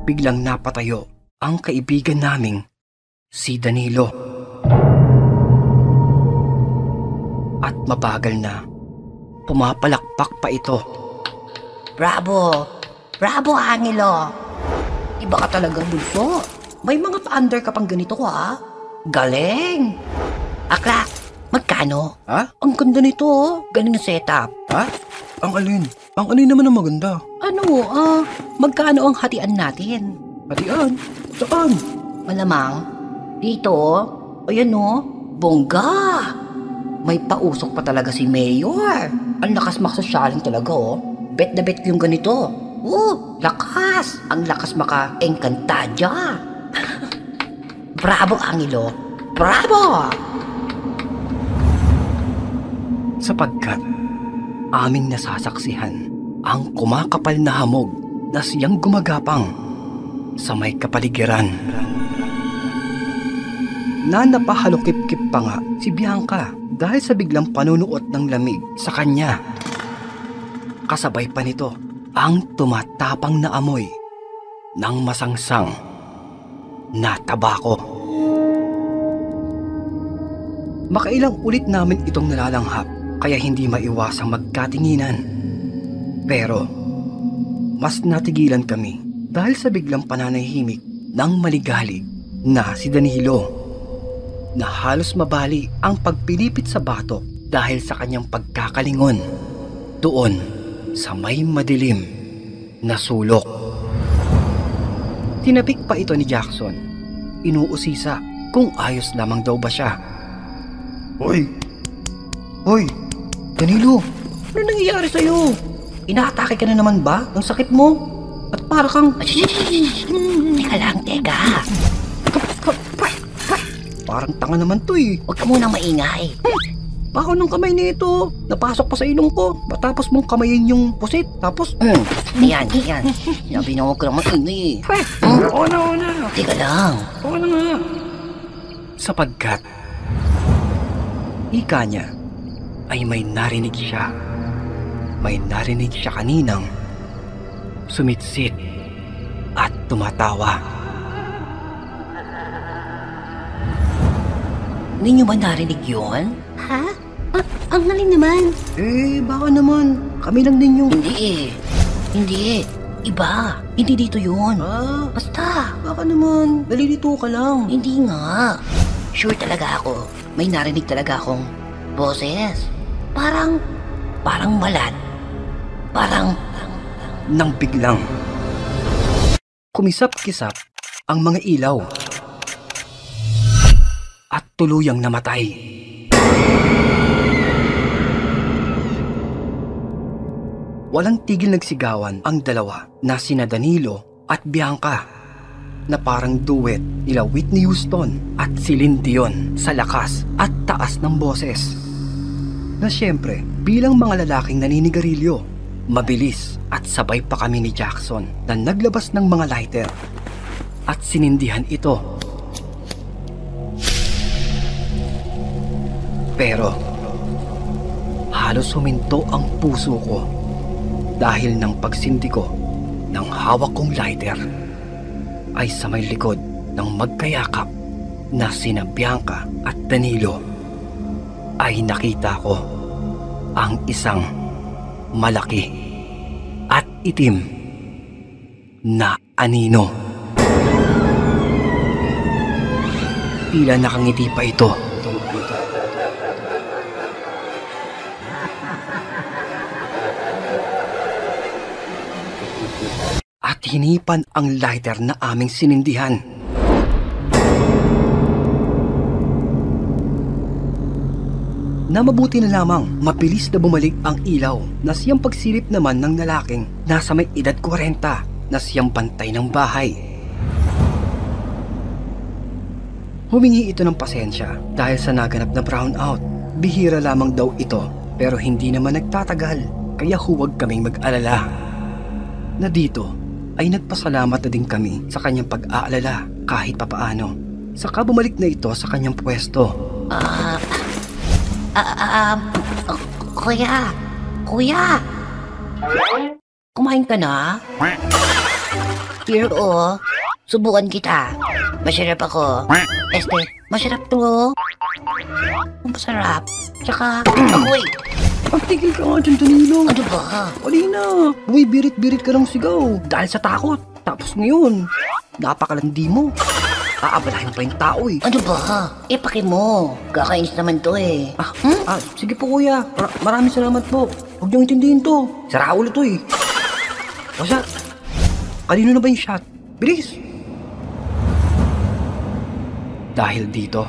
biglang napatayo ang kaibigan naming si Danilo. At mabagal na pumapalakpak pa ito. Bravo! Bravo, Angelo! Iba ka talaga, Bulso. May mga pa-under ka pang ganito, ha? Galing! Akla, magkano? Ha? Ang ganda nito, oh. Galing na setup. Ha? Ang alin? Ang alin naman ang maganda? Ano, magkano ang hatian natin? Hatian? Saan? Malamang, dito, ayan bongga. May pausok pa talaga si Mayor. Ang lakas makasosyaling talaga, Bet na bet ko yung ganito. Lakas! Ang lakas maka-engkantadya. Bravo, Angelo! Bravo! Sapagkat aming nasasaksihan ang kumakapal na hamog na siyang gumagapang sa may kapaligiran. Na napahalukip-kip pa nga si Bianca dahil sa biglang panunuot ng lamig sa kanya. Kasabay pa nito ang tumatapang na amoy ng masangsang na tabako. Makailang ulit namin itong nalalanghap kaya hindi maiwasang magkatinginan. Pero mas natigilan kami dahil sa biglang pananahimik ng maligalig na si Danilo na halos mabali ang pagpilipit sa batok dahil sa kanyang pagkakalingon doon sa may madilim na sulok. Tinapik pa ito ni Jackson. Inuusisa kung ayos lamang daw ba siya. Hoy! Hoy! Danilo! Ano nangyayari sa'yo? Inaatake ka na naman ba? Ang sakit mo? At para kang... Teka lang, teka. Parang tanga naman to eh. Huwag ka munang maingay. Bako ng kamay nito. Napasok pa sa ilong ko. Matapos mong kamayin yung pusit. Tapos... Yan. Sabi na huwag ka naman ingay. Oo na. Teka lang. Oo na nga. Sapagkat ika niya ay may narinig siya. May narinig siya kaninang sumitsit at tumatawa. Hindi nyo ba narinig yun? Ha? Ang galing naman. Baka naman. Kami lang din yung... Hindi. Iba. Hindi dito yun. Basta. Baka naman. Nalilito ka lang. Hindi nga. Sure talaga ako. May narinig talaga akong boses. Parang malat. Nang biglang kumisap-kisap ang mga ilaw at tuluyang namatay. Walang tigil nagsigawan ang dalawa na sina Danilo at Bianca na parang duet nila Whitney Houston at Celine Dion sa lakas at taas ng boses. Na siyempre, bilang mga lalaking naninigarilyo, mabilis at sabay pa kami ni Jackson na naglabas ng mga lighter at sinindihan ito. Pero halos huminto ang puso ko dahil ng pagsindi ko ng hawak kong lighter ay sa may likod ng magkayakap na sina Bianca at Danilo ay nakita ko ang isang malaki at itim na anino. Tila nakangiti pa ito. At hinipan ang lighter na aming sinindihan. na mabuti na lamang mabilis na bumalik ang ilaw na siyang pagsilip naman ng lalaking nasa may edad 40 na siyang bantay ng bahay. Humingi ito ng pasensya dahil sa naganap na brownout. Bihira lamang daw ito pero hindi naman nagtatagal, kaya huwag kaming mag-alala. Na dito ay nagpasalamat na din kami sa kanyang pag-aalala kahit papaano. Saka bumalik na ito sa kanyang pwesto. Kuya! Kumain ka na? Here, subukan kita. Masarap ako. Masarap to. Masarap. Tsaka, amoy. Pagtigil ka nga dyan, Danilo. Ano ba? Kanina, bumibirit-birit ka ng sigaw dahil sa takot. Tapos ngayon, napakalandi mo. Aabalahin pa yung tao eh. Ano ba? Ipaki mo. Kakainis naman to eh. Sige po kuya. Maraming salamat po. Huwag niyong intindihin to. Sira ulo to eh. O siya, kanino na ba yung shot? Bilis! Dahil dito,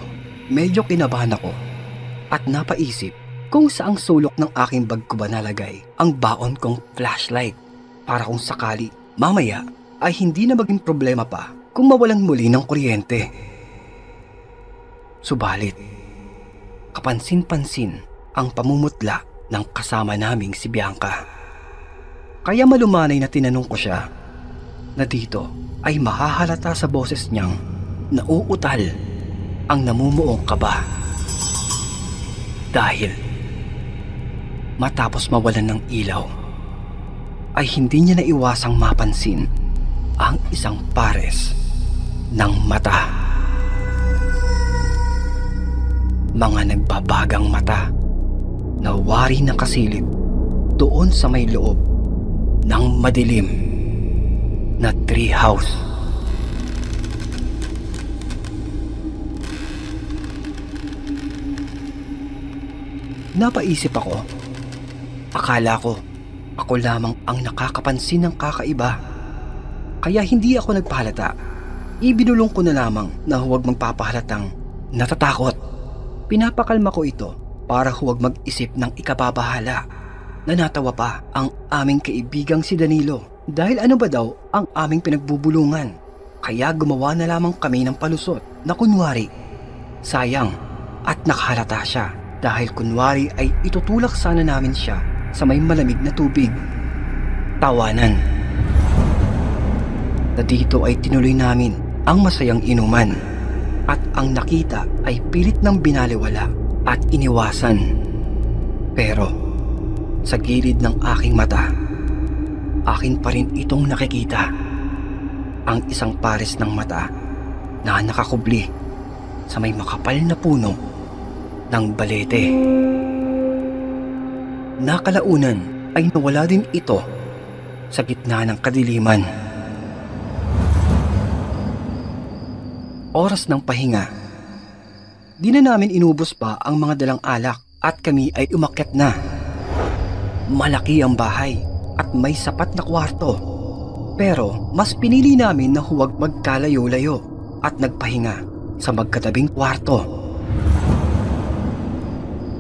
medyo kinabahan ako at napaisip kung saang sulok ng aking bag ko ba nalagay ang baon kong flashlight para kung sakali mamaya ay hindi na maging problema pa kung mawalan muli ng kuryente. Subalit, kapansin-pansin ang pamumutla ng kasama naming si Bianca. Kaya malumanay na tinanong ko siya na dito ay mahahalata sa boses niyang nauutal ang namumuong kaba. Dahil matapos mawalan ng ilaw, ay hindi niya naiwasang mapansin ang isang pares ng mata. Mga nagbabagang mata na wari ng kasilip doon sa may loob ng madilim na treehouse. Napaisip ako. Akala ko ako lamang ang nakakapansin ng kakaiba. Kaya hindi ako nagpahalata. Ibinulong ko na lamang na huwag magpapahalatang natatakot. Pinapakalma ko ito para huwag mag-isip ng ikababahala. Na natawa pa ang aming kaibigang si Danilo dahil ano ba daw ang aming pinagbubulungan. Kaya gumawa na lamang kami ng palusot na kunwari. Sayang at nakahalata siya dahil kunwari ay itutulak sana namin siya sa may malamig na tubig. Tawanan. Na dito ay tinuloy namin ang masayang inuman at ang nakita ay pilit ng binaliwala at iniwasan. Pero sa gilid ng aking mata, akin pa rin itong nakikita. Ang isang pares ng mata na nakakubli sa may makapal na puno ng balete. Nakalaunan ay nawala din ito sa gitna ng kadiliman. Oras ng pahinga. Di na namin inubos pa ang mga dalang alak at kami ay umakyat na. Malaki ang bahay at may sapat na kwarto. Pero mas pinili namin na huwag magkalayo-layo at nagpahinga sa magkatabing kwarto.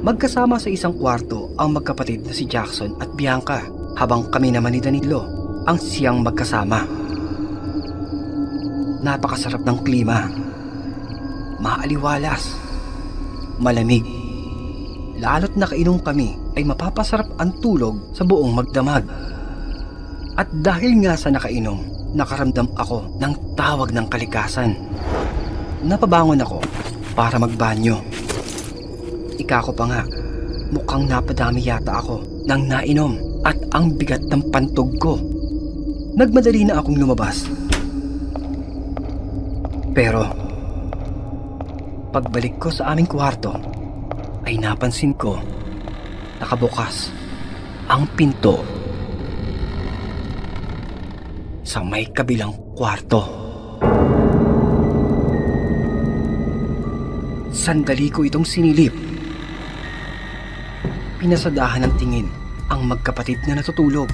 Magkasama sa isang kwarto ang magkapatid na si Jackson at Bianca habang kami naman ni Danilo ang siyang magkasama. Napakasarap ng klima. Maaliwalas. Malamig. Lalo't nakainom kami ay mapapasarap ang tulog sa buong magdamag. At dahil nga sa nakainom, nakaramdam ako ng tawag ng kalikasan. Napabangon ako para magbanyo. Ika ko pa nga, mukhang napadami yata ako ng nainom at ang bigat ng pantog ko. Nagmadali na akong lumabas. Pero pagbalik ko sa aming kwarto, ay napansin ko nakabukas ang pinto sa may kabilang kwarto. Sandali ko itong sinilip. Pinasadahan ng tingin ang magkapatid na natutulog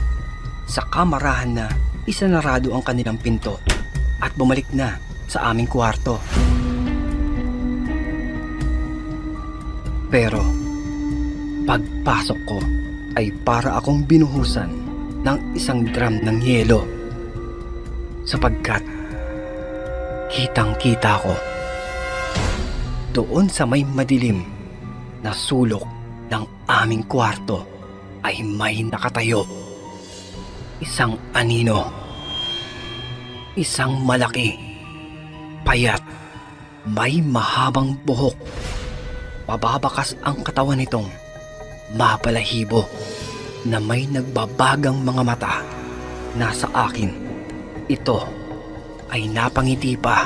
sa kamarahan na isanarado ang kanilang pinto at bumalik na sa aming kwarto. Pero Pagpasok ko ay para akong binuhusan ng isang drum ng yelo sapagkat kitang-kita ko doon sa may madilim na sulok ng aming kwarto ay may nakatayo. Isang anino. Isang malaki, payat, may mahabang buhok. Pababakas ang katawan nitong mabalahibo na may nagbabagang mga mata. Nasa akin, ito ay napangiti pa.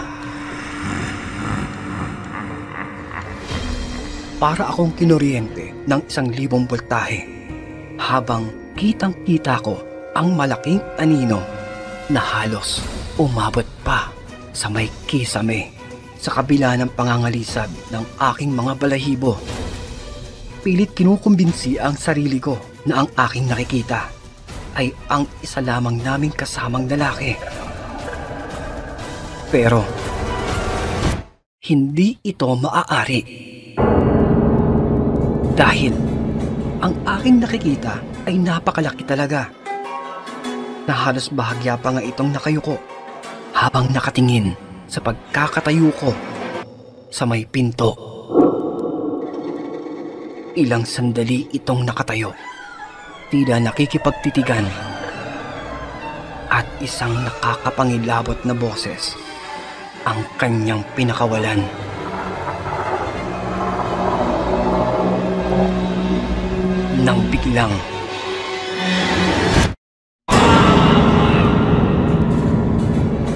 Para akong kinuryente ng 1,000 voltahe habang kitang-kita ko ang malaking anino na halos umabot pa sa may kisame sa kabila ng pangangalisab ng aking mga balahibo. Pilit kinukumbinsi ang sarili ko na ang aking nakikita ay ang isa lamang naming kasamang lalaki. Pero hindi ito maaari. Dahil ang aking nakikita ay napakalaki talaga. Na halos bahagya pa nga itong nakayuko habang nakatingin sa pagkakatayo ko sa may pinto. Ilang sandali itong nakatayo, tila nakikipagtitigan, at isang nakakapangilabot na boses ang kanyang pinakawalan. Nang biglang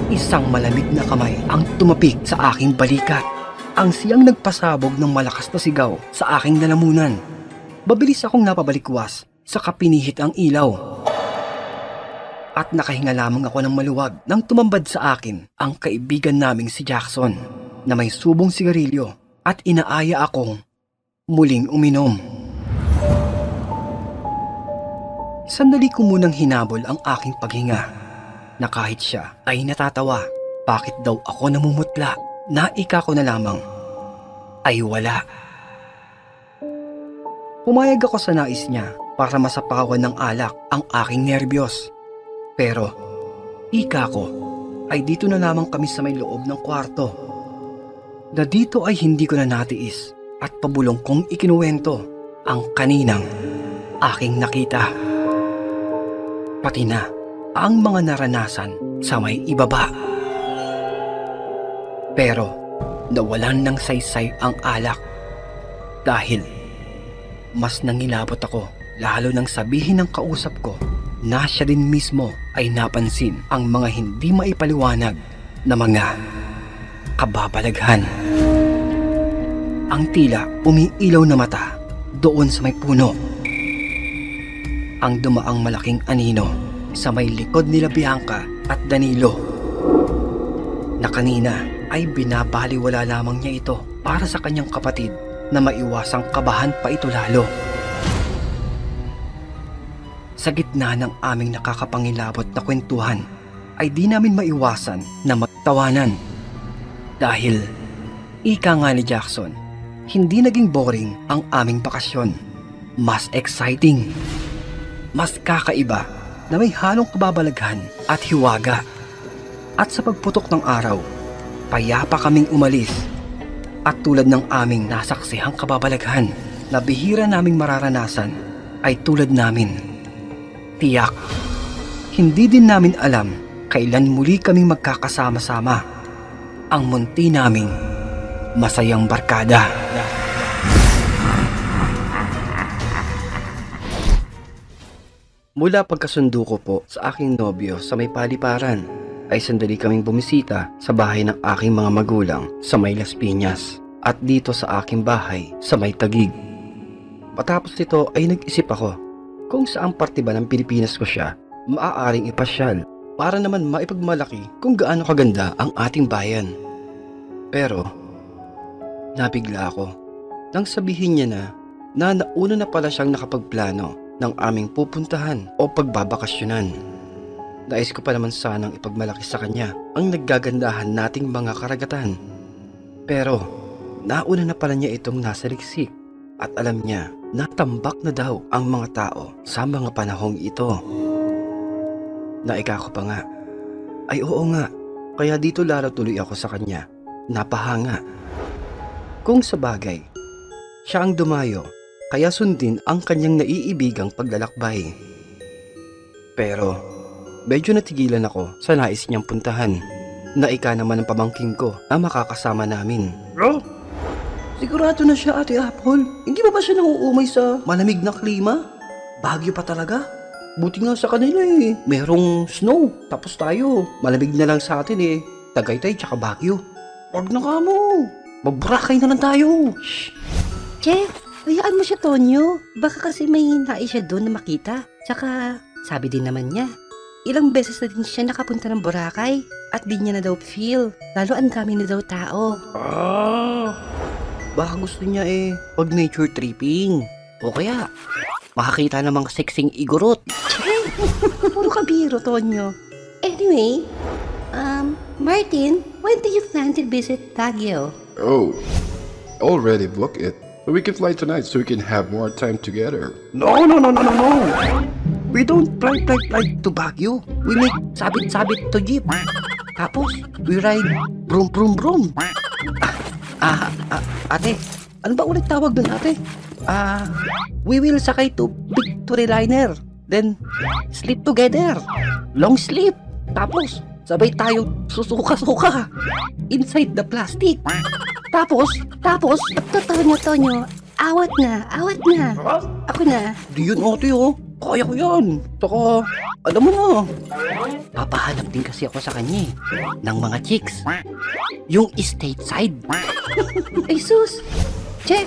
isang malamig na kamay ang tumapik sa aking balikat. Ang siyang nagpasabog ng malakas na sigaw sa aking lalamunan. Mabilis akong napabalikwas sa kapinihit ang ilaw. At nakahinga lamang ako ng maluwag nang tumambad sa akin ang kaibigan naming si Jackson na may subong sigarilyo at inaaya akong muling uminom. Sandali ko munang hinabol ang aking paghinga na kahit siya ay natatawa. Bakit daw ako namumutla? Naika ko na lamang ay wala. Pumayag ako sa nais niya para masapawan ng alak ang aking nerbiyos. Pero ika ko ay dito na lamang kami sa may loob ng kwarto. Na dito ay hindi ko na natiis at pabulong kong ikinuwento ang kaninang aking nakita. Pati na ang mga naranasan sa may ibaba. Pero nawalan ng saysay ang alak dahil mas nangilabot ako lalo nang sabihin ng kausap ko na siya din mismo ay napansin ang mga hindi maipaliwanag na mga kababalaghan. Ang tila umiilaw na mata doon sa may puno. Ang dumaang malaking anino sa may likod nila Bianca at Danilo na kanina ay binabaliwala lamang niya ito para sa kanyang kapatid na maiwasang kabahan pa ito lalo. Sa gitna ng aming nakakapangilabot na kwentuhan ay di namin maiwasan na magtawanan dahil ika nga ni Jackson, hindi naging boring ang aming bakasyon. Mas exciting, mas kakaiba na may halong kababalaghan at hiwaga. At sa pagputok ng araw, payapa kaming umalis. At tulad ng aming nasaksihang kababalaghan na bihira naming mararanasan ay tulad namin. Tiyak, hindi din namin alam kailan muli kaming magkakasama-sama. Ang munti naming masayang barkada. Mula pagkasundo ko po sa aking nobyo sa may paliparan, ay sandali kaming bumisita sa bahay ng aking mga magulang sa may Las Piñas at dito sa aking bahay sa may Taguig. Matapos nito ay nag-isip ako kung saang parte ba ng Pilipinas ko siya maaaring ipasyal para naman maipagmalaki kung gaano kaganda ang ating bayan. Pero nabigla ako nang sabihin niya na nauna na pala siyang nakapagplano ng aming pupuntahan o pagbabakasyonan. Nais ko pa naman sanang ipagmalaki sa kanya ang naggagandahan nating mga karagatan. Pero nauna na pala niya itong nasa liksik At alam niya na tambak na daw ang mga tao sa mga panahong ito. Naika ko pa nga. Ay oo nga, kaya dito lalo tuloy ako sa kanya. Napahanga. Kung sa bagay, siya ang dumayo, kaya sundin ang kanyang naiibigang paglalakbay. Pero, medyo natigilan ako sa nais niyang puntahan. Naika naman ang pamangking ko na makakasama namin. Bro, sigurado na siya, Ate Apple. Hindi ba siya nauumay sa malamig na klima? Bagyo pa talaga. Buti nga sa kanila eh. Merong snow. Tapos tayo, malamig na lang sa atin eh. Tagaytay tsaka Baguio. Wag na ka mo. Magburakay na lang tayo. Shh. Che, hayaan mo siya, Tonyo. Baka kasi may nais siya doon na makita. Tsaka, sabi din naman niya, ilang beses na din siya nakapunta ng Boracay at di niya na daw feel. Lalo ang dami na daw tao. Baka gusto niya eh, pag nature tripping. O kaya, makakita namang sexing igorot. Puro kabiro, Tonyo. Anyway, Martin, when do you plan to visit Baguio? Oh, already booked it. But we can fly tonight so we can have more time together. No. We don't fly to Baguio. We make sabit-sabit to jeep. Tapos, we ride brum. Ate, ano ba ulit tawag dun, ate? We will sakay to Victory Liner. Then, sleep together. Long sleep. Tapos, sabay tayo susuka-suka inside the plastic. Tapos, Tonyo, awat na. Ako na. di yun ate oh. Kaya ko yan. Saka, alam mo na. Papahanap din kasi ako sa kanya eh, ng mga chicks. Yung stateside. Ay sus! Che,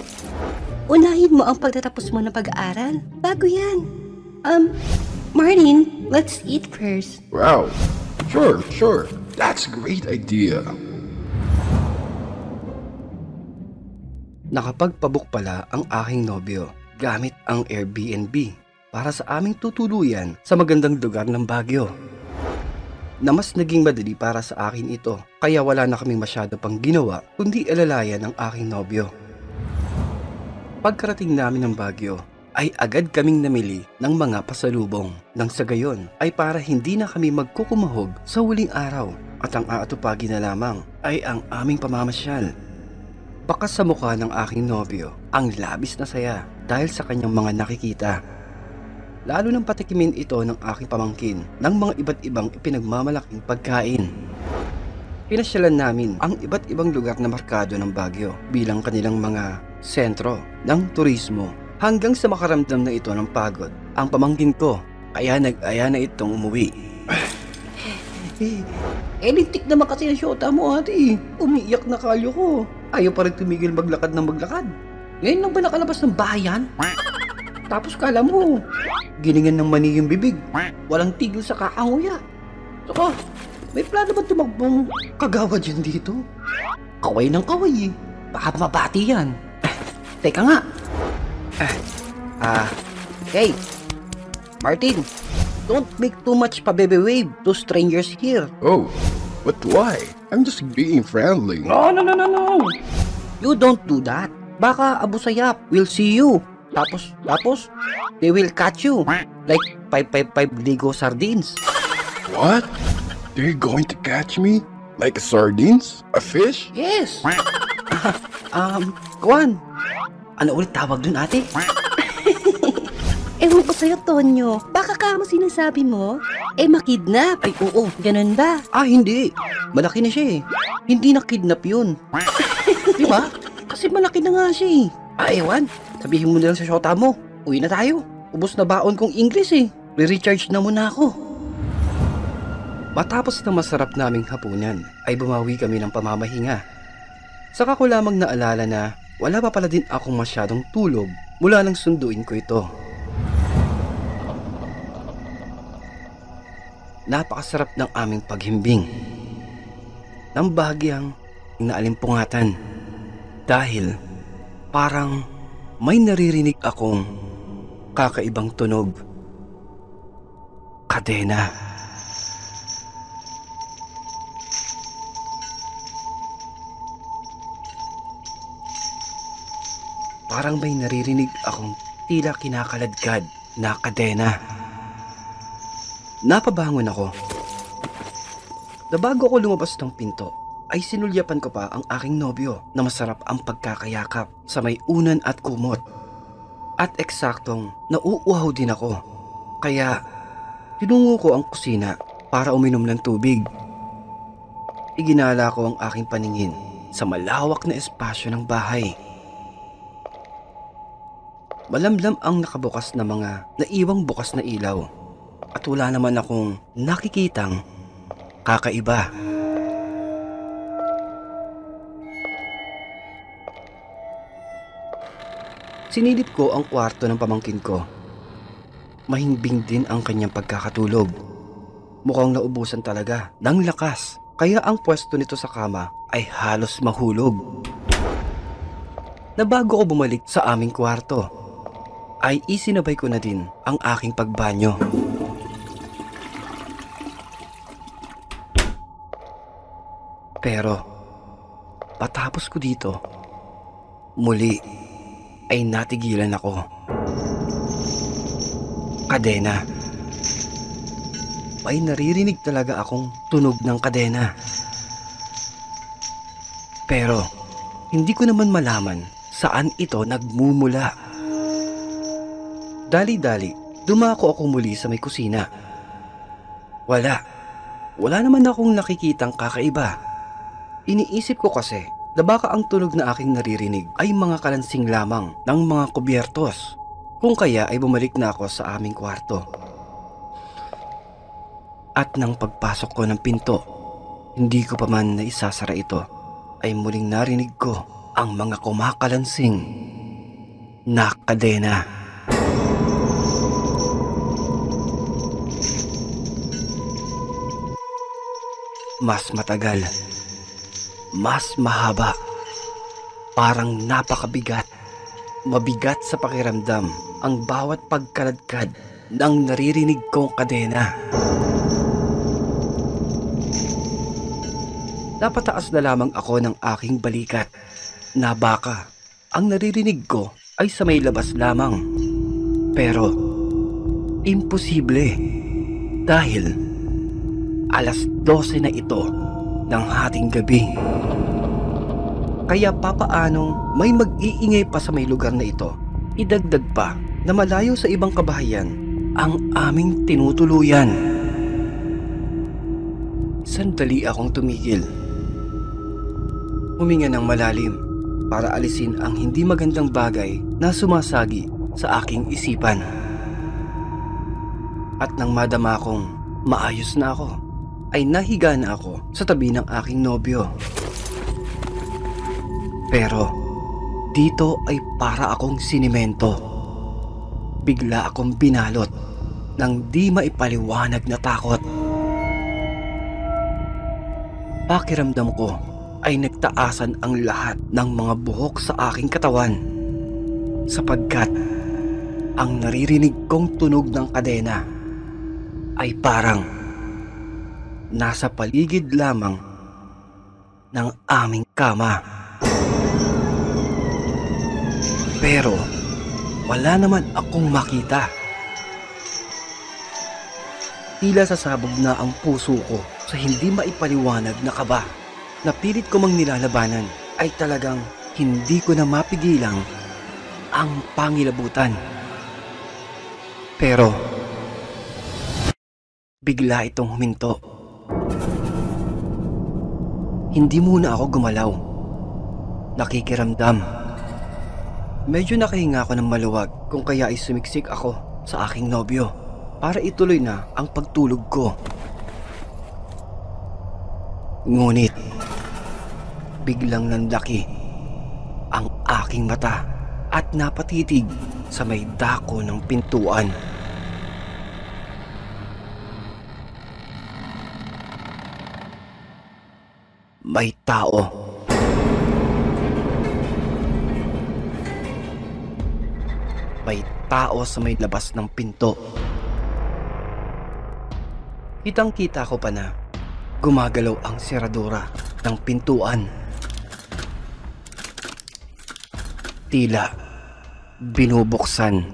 unahin mo ang pagtatapos mo ng pag-aaral. Bago yan. Martin, let's eat first. Wow. Sure. That's a great idea. Nakapagpabook pala ang aking nobyo gamit ang Airbnb para sa aming tutuluyan sa magandang lugar ng Baguio. Na mas naging madali para sa akin ito, kaya wala na kaming masyado pang ginawa kundi alalayan ang aking nobyo. Pagkarating namin ng Baguio ay agad kaming namili ng mga pasalubong nang sa gayon ay para hindi na kami magkukumahog sa huling araw at ang aatupagin na lamang ay ang aming pamamasyal. Bakas sa mukha ng aking nobyo ang labis na saya dahil sa kanyang mga nakikita. Lalo nang patikimin ito ng aking pamangkin ng mga iba't ibang ipinagmamalaking pagkain. Pinasyalan namin ang iba't ibang lugar na markado ng Baguio bilang kanilang mga sentro ng turismo hanggang sa makaramdam na ito ng pagod ang pamangkin ko kaya nag-aya na itong umuwi. Lintik naman kasi ang syota mo ate. Umiiyak na kalyo ko. Ayaw pa rin tumigil maglakad ng maglakad. Ngayon lang ba nakalabas ng bayan? Tapos kala mo, giningan ng mani yung bibig. Walang tigil sa kaanguya. Saka, may plano ba tumagbong kagawa dyan dito? Kaway ng kaway eh. Baka mabati yan. Teka nga. Hey, Martin, don't make too much pa-baby wave to strangers here. Oh, but why? I'm just being friendly. No. You don't do that. Baka Abu Sayyaf will see you. Tapos, they will catch you. Like 555 Ligo sardines. What? They're going to catch me? Like sardines? A fish? Yes. Kwan. Ano ulit tawag dun ate? Ewan ko sa'yo, Tonyo. Baka kamo sinasabi mo? Makidnap. Ay oo. Ganun ba? Hindi. Malaki na siya eh. Hindi na kidnap yun. Di ba? Kasi malaki na nga siya eh. Ewan. Sabihin mo na lang sa syota mo. Uwi na tayo. Ubos na baon kong English eh. Re-recharge na muna ako. Matapos na masarap naming hapunan, ay bumawi kami ng pamamahinga. Saka ko lamang naalala na wala pa pala din akong masyadong tulog mula nang sunduin ko ito. Napakasarap ng aming paghimbing. Nang bahagyang inaalimpungatan. Dahil parang may naririnig akong kakaibang tunog. Kadena. parang may naririnig akong tila kinakaladkad na kadena. Napabangon ako. Na bago ako lumabas ng pinto, ay sinulyapan ko pa ang aking nobyo na masarap ang pagkakayakap sa may unan at kumot. At eksaktong nauuhaw din ako. Kaya tinungo ko ang kusina para uminom ng tubig. Iginala ko ang aking paningin sa malawak na espasyo ng bahay. Malamlam ang nakabukas na mga naiwang bukas na ilaw at wala naman akong nakikitang kakaiba. Sinilip ko ang kwarto ng pamangkin ko. Mahimbing din ang kanyang pagkakatulog. Mukhang naubusan talaga ng lakas, kaya ang pwesto nito sa kama ay halos mahulog. Na bago ko bumalik sa aming kwarto, ay isinabay ko na din ang aking pagbanyo. Pero patapos ko dito, muli ay natigilan ako. Kadena. May naririnig talaga akong tunog ng kadena. Pero hindi ko naman malaman saan ito nagmumula. Dali-dali, dumako ako muli sa may kusina. Wala naman akong nakikitang kakaiba. Iniisip ko kasi na baka ang tunog na aking naririnig ay mga kalansing lamang ng mga kubyertos. Kung kaya ay bumalik na ako sa aming kwarto. At nang pagpasok ko ng pinto, hindi ko pa man naisasara ito, ay muling narinig ko ang mga kumakalansing na kadena. Mas matagal, mas mahaba, parang napakabigat, mabigat sa pakiramdam ang bawat pagkaladkad ng naririnig kong kadena. Napataas na lamang ako ng aking balikat na baka ang naririnig ko ay sa may labas lamang. Pero imposible dahil alas 12 na ito ng hating gabi. Kaya papaanong may mag-iingay pa sa may lugar na ito, idagdag pa na malayo sa ibang kabahayan ang aming tinutuluyan. Sandali akong tumigil. Huminga ng malalim para alisin ang hindi magandang bagay na sumasagi sa aking isipan. At nang madama kong maayos na ako, ay nahiga na ako sa tabi ng aking nobyo. Pero dito ay para akong sinimento. Bigla akong binalot ng di maipaliwanag na takot. Pakiramdam ko ay nagtaasan ang lahat ng mga buhok sa aking katawan, sapagkat ang naririnig kong tunog ng kadena ay parang nasa paligid lamang ng aming kama. Pero wala naman akong makita. Tila sasabog na ang puso ko sa hindi maipaliwanag na kaba. Napilit ko mang nilalabanan ay talagang hindi ko na mapigilang ang pangilabutan. Pero bigla itong huminto. Hindi muna ako gumalaw. Nakikiramdam. Medyo nakahinga ako ng maluwag kung kaya ay sumiksik ako sa aking nobyo para ituloy na ang pagtulog ko. Ngunit biglang nandaki ang aking mata at napatitig sa may dako ng pintuan. May tao. May tao sa may labas ng pinto. Kitang-kita ko pa na gumagalaw ang seradura ng pintuan. Tila binubuksan.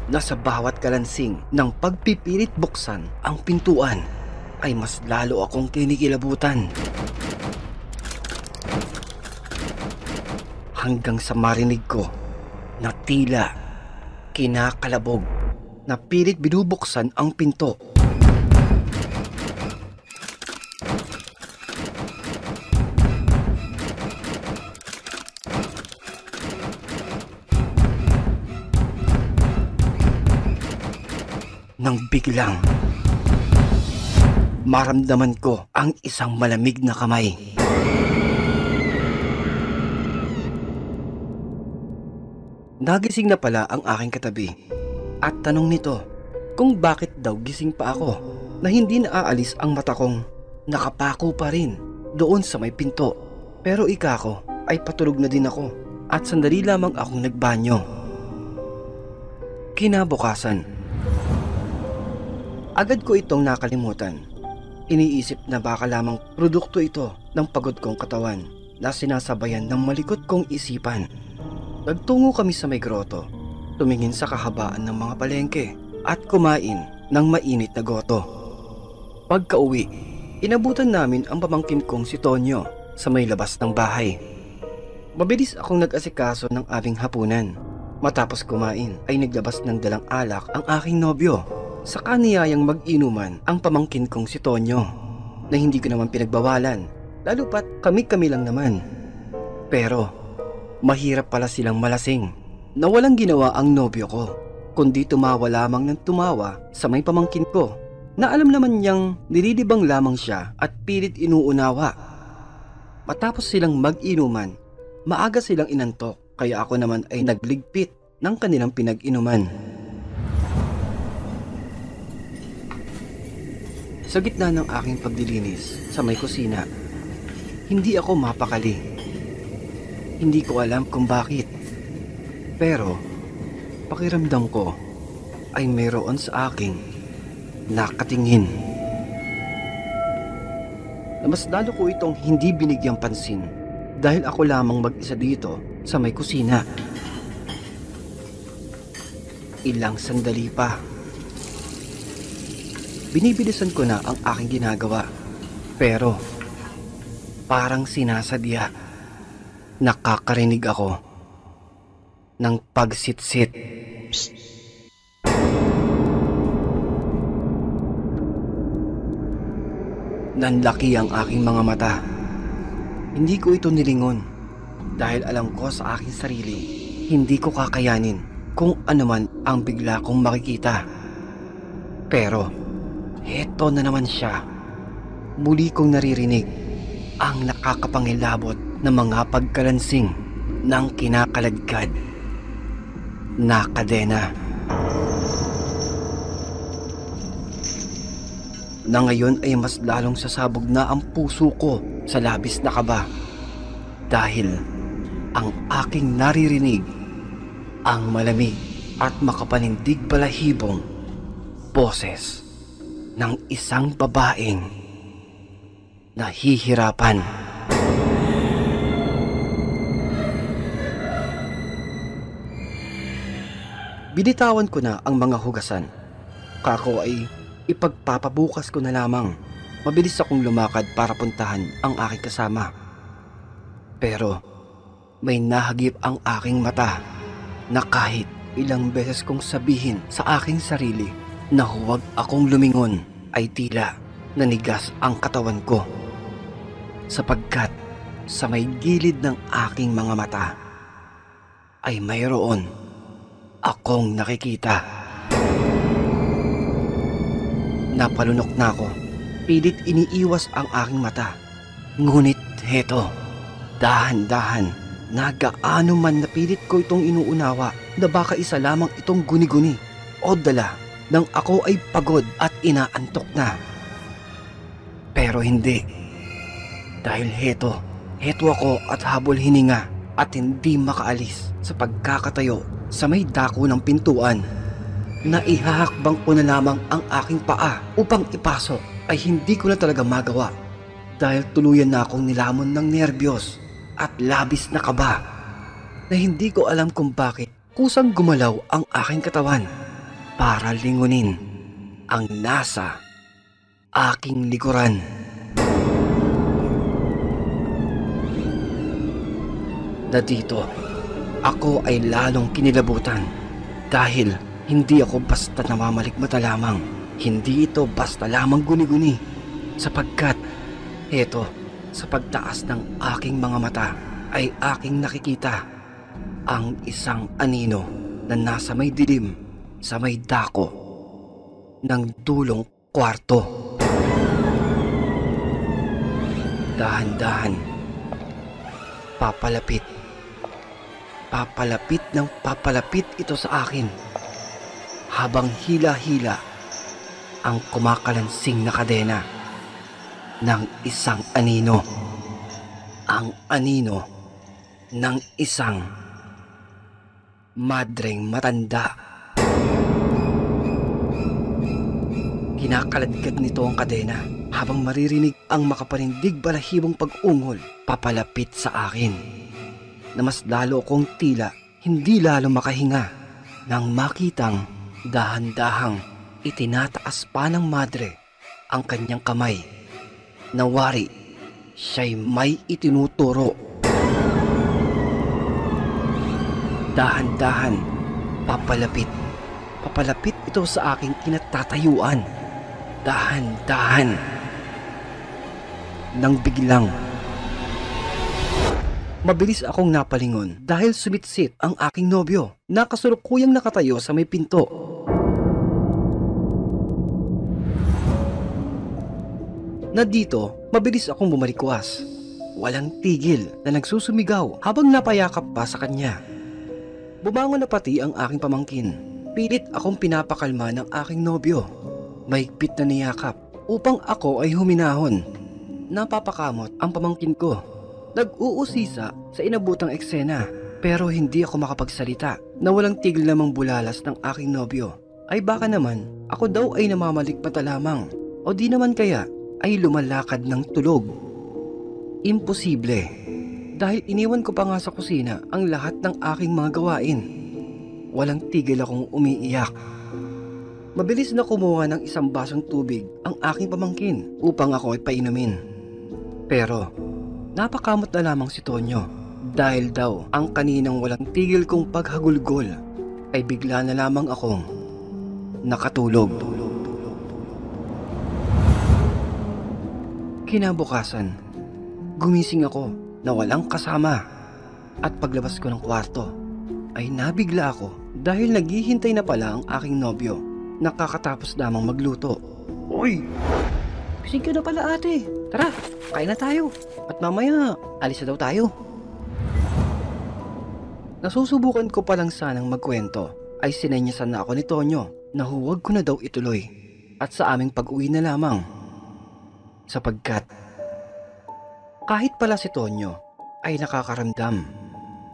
Nasa bawat kalansing ng pagpipilit buksan ang pintuan ay mas lalo akong kinikilabutan. Hanggang sa marinig ko na tila kinakalabog na pilit binubuksan ang pinto. Nang biglang maramdaman ko ang isang malamig na kamay. Nagising na pala ang aking katabi at tanong nito kung bakit daw gising pa ako na hindi naaalis ang mata kong nakapako pa rin doon sa may pinto. Pero ika ko ay patulog na din ako at sandali lamang akong nagbanyo. Kinabukasan, agad ko itong nakalimutan. Iniisip na baka lamang produkto ito ng pagod kong katawan na sinasabayan ng malikot kong isipan. Nagtungo kami sa may groto, tumingin sa kahabaan ng mga palengke at kumain ng mainit na goto. Pagka-uwi, inabutan namin ang pamangkin kong si Tonyo sa may labas ng bahay. Mabilis akong nag-asikaso ng aming hapunan. Matapos kumain ay naglabas ng dalang alak ang aking nobyo. Saka niyayang mag-inuman ang pamangkin kong si Tonyo na hindi ko naman pinagbawalan, lalo pat kami-kami lang naman. Pero mahirap pala silang malasing na walang ginawa ang nobyo ko, kundi tumawa lamang ng tumawa sa may pamangkin ko na alam naman niyang nililibang lamang siya at pilit inuunawa. Matapos silang mag-inuman, maaga silang inantok kaya ako naman ay nagligpit ng kanilang pinag-inuman. Sa gitna ng aking pagdilinis sa may kusina, hindi ako mapakali. Hindi ko alam kung bakit. Pero pakiramdam ko ay mayroon sa aking nakatingin. Na mas lalo ko itong hindi binigyang pansin dahil ako lamang mag-isa dito sa may kusina. Ilang sandali pa. Binibilisan ko na ang aking ginagawa. Pero parang sinasadya. Nakakarinig ako ng pagsitsit. Psst. Nanlaki ang aking mga mata. Hindi ko ito nilingon dahil alam ko sa aking sarili hindi ko kakayanin kung anuman ang bigla kong makikita. Pero heto na naman siya. Muli kong naririnig ang nakakapangilabot na mga pagkalansing ng kinakaladkad na kadena. Na ngayon ay mas lalong sasabog na ang puso ko sa labis na kaba dahil ang aking naririnig ang malamig at makapanindig balahibong boses ng isang babaeng nahihirapan. Binitawan ko na ang mga hugasan. Kako ay ipagpapabukas ko na lamang. Mabilis akong lumakad para puntahan ang aking kasama. Pero may nahagip ang aking mata na kahit ilang beses kong sabihin sa aking sarili na huwag akong lumingon ay tila nanigas ang katawan ko. Sapagkat sa may gilid ng aking mga mata ay mayroon akong nakikita. Napalunok na ako. Pilit iniiwas ang aking mata. Ngunit heto, dahan-dahan, nagaano man napilit ko itong inuunawa na baka isa lamang itong guni-guni o dala nang ako ay pagod at inaantok na. Pero hindi. Dahil heto ako at habol hininga at hindi makaalis sa pagkakatayo sa may dako ng pintuan. Naihahakbang ko na lamang ang aking paa upang ipasok ay hindi ko na talaga magawa dahil tuluyan na akong nilamon ng nerbiyos at labis na kaba. na hindi ko alam kung bakit kusang gumalaw ang aking katawan para lingunin ang nasa aking likuran. Na dito, ako ay lalong kinilabutan dahil hindi ako basta namamalikmata lamang. Hindi ito basta lamang guni-guni sapagkat eto, sa pagtaas ng aking mga mata ay aking nakikita ang isang anino na nasa may dilim sa may dako ng dulong kwarto. Dahan-dahan, papalapit ng papalapit ito sa akin habang hila-hila ang kumakalansing na kadena ng isang anino. Ang anino ng isang madreng matanda. Kinakaladkad nito ang kadena habang maririnig ang makapanindig balahibong pag-ungol papalapit sa akin, na mas lalo kong tila hindi lalo makahinga nang makitang dahan-dahang itinataas pa ng madre ang kanyang kamay na wari siya'y may itinuturo. Dahan-dahan, papalapit ito sa aking kinatatayuan. Dahan-dahan, nang biglang mabilis akong napalingon dahil sumitsit ang aking nobyo na kasalukuyang nakatayo sa may pinto. Na dito, mabilis akong bumalikwas. Walang tigil na nagsusumigaw habang napayakap pa sa kanya. Bumangon na pati ang aking pamangkin. Pilit akong pinapakalma ng aking nobyo. Mahigpit na niyakap upang ako ay huminahon. Napapakamot ang pamangkin ko. Nag-uusisa sa inabutang eksena pero hindi ako makapagsalita na walang tigil namang bulalas ng aking nobyo. Ay baka naman ako daw ay namamalikmata lamang o di naman kaya ay lumalakad ng tulog. Imposible, dahil iniwan ko pa nga sa kusina ang lahat ng aking mga gawain. Walang tigil akong umiiyak. Mabilis na kumuha ng isang basong tubig ang aking pamangkin upang ako ay painumin. Pero napakamot na lamang si Tonyo dahil daw ang kaninang walang tigil kong paghagulgol ay bigla na lamang akong nakatulog. Kinabukasan, gumising ako na walang kasama at paglabas ko ng kwarto ay nabigla ako dahil naghihintay na pala ang aking nobyo. Nakakatapos lamang magluto. Uy! Gising ka na pala ate. Tara, kain na tayo. At mamaya, alis na daw tayo. Nasusubukan ko palang sanang magkwento ay sinenyasan na ako ni Tonyo na huwag ko na daw ituloy at sa aming pag-uwi na lamang. Sapagkat kahit pala si Tonyo ay nakakaramdam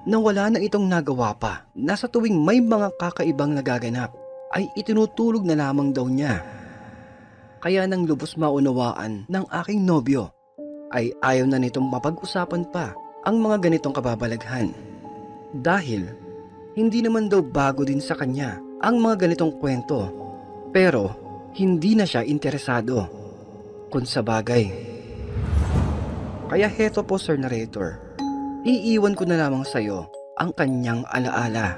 na wala na itong nagawa pa na sa tuwing may mga kakaibang nagaganap ay itinutulog na lamang daw niya. Kaya nang lubos maunawaan ng aking nobyo ay ayaw na nitong mapag-usapan pa ang mga ganitong kababalaghan. Dahil hindi naman daw bago din sa kanya ang mga ganitong kwento, pero hindi na siya interesado. Kung sa bagay. Kaya heto po Sir Narrator, iiwan ko na lamang sa'yo ang kanyang alaala.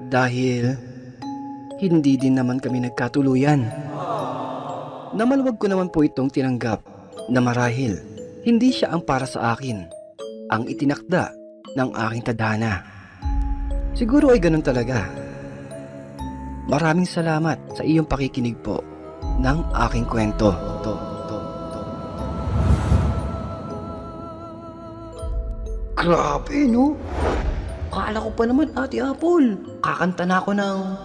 Dahil hindi din naman kami nagkatuluyan. Namaluwag ko naman po itong tinanggap na marahil hindi siya ang para sa akin, ang itinakda ng aking tadhana. Siguro ay ganun talaga. Maraming salamat sa iyong pakikinig po ng aking kwento. Grabe, no? Akala ko pa naman, Ate Apple, kakanta na ako ng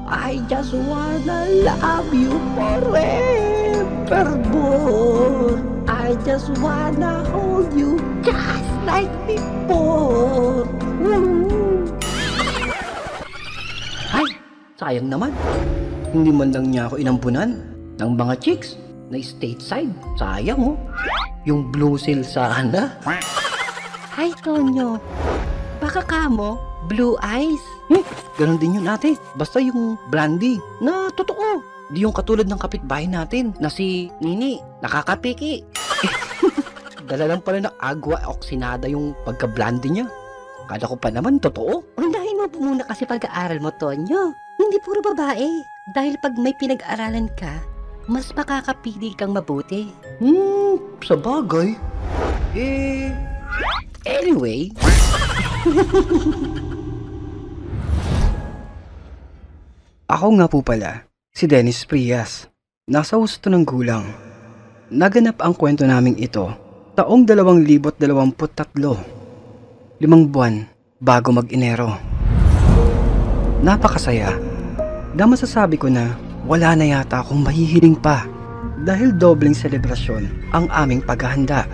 I just wanna love you forevermore. I just wanna hold you just like before. Ay, sayang naman. Hindi man lang niya ako inampunan ng mga chicks na stateside. Sayang, oh. Yung blue seal sana. Hi, Tonyo. Baka kamo, blue eyes. Ganon din yun ate. Basta yung brandy na totoo. Di yung katulad ng kapitbahay natin na si Nini, nakakapiki. Dala lang pala ng agwa oksinada yung pagka-brandy niya. Kala ko pa naman totoo. Unahin mo po muna kasi pag-aaral mo, Tonyo. Hindi puro babae. Dahil pag may pinag-aralan ka, mas makakapili kang mabuti. Sa bagay. Anyway. Ako nga po pala, si Dennis Prias. Nasa husto ng gulang. Naganap ang kwento naming ito taong 2023. 5 buwan bago mag-Enero. Napakasaya. Na masasabi ko na wala na yata akong mahihiling pa dahil dobleng selebrasyon ang aming paghahanda.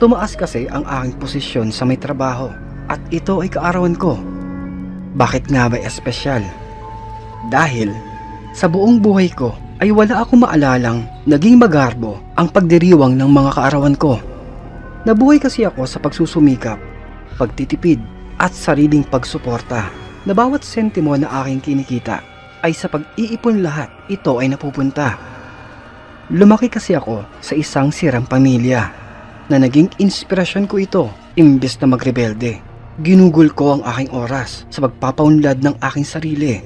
Tumaas kasi ang aking posisyon sa may trabaho at ito ay kaarawan ko. Bakit nga ba espesyal? Dahil sa buong buhay ko ay wala akong maalalang naging magarbo ang pagdiriwang ng mga kaarawan ko. Nabuhay kasi ako sa pagsusumikap, pagtitipid at sariling pagsuporta na bawat sentimo na aking kinikita ay sa pag-iipon lahat ito ay napupunta. Lumaki kasi ako sa isang sirang pamilya na naging inspirasyon ko ito imbes na magrebelde. Ginugol ko ang aking oras sa pagpapaunlad ng aking sarili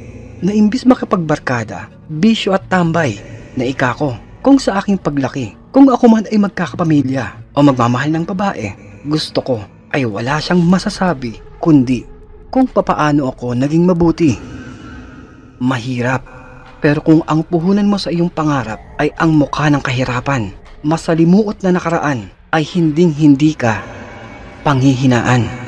na imbes makapagbarkada, bisyo at tambay na ikako kung sa aking paglaki. Kung ako man ay magkakapamilya o magmamahal ng babae, gusto ko ay wala siyang masasabi kundi kung papaano ako naging mabuti. Mahirap, pero kung ang puhunan mo sa iyong pangarap ay ang mukha ng kahirapan, masalimuot na nakaraan ay hinding-hindi ka panghihinaan.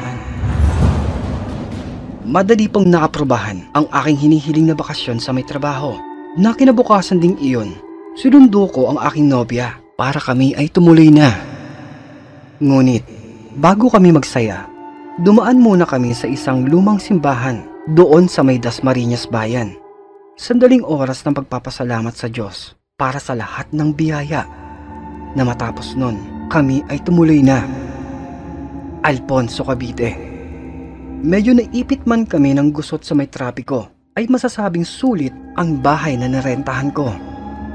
Madali pang nakaprobahan ang aking hinihiling na bakasyon sa may trabaho. Na kinabukasan ding iyon, sinundo ko ang aking nobya para kami ay tumuloy na. Ngunit, bago kami magsaya, dumaan muna kami sa isang lumang simbahan doon sa may Dasmariñas bayan. Sandaling oras ng pagpapasalamat sa Diyos para sa lahat ng biyaya. Na matapos nun, kami ay tumuloy na. Alfonso, Cavite. Medyo naipit man kami ng gusot sa may trapiko, ay masasabing sulit ang bahay na narentahan ko.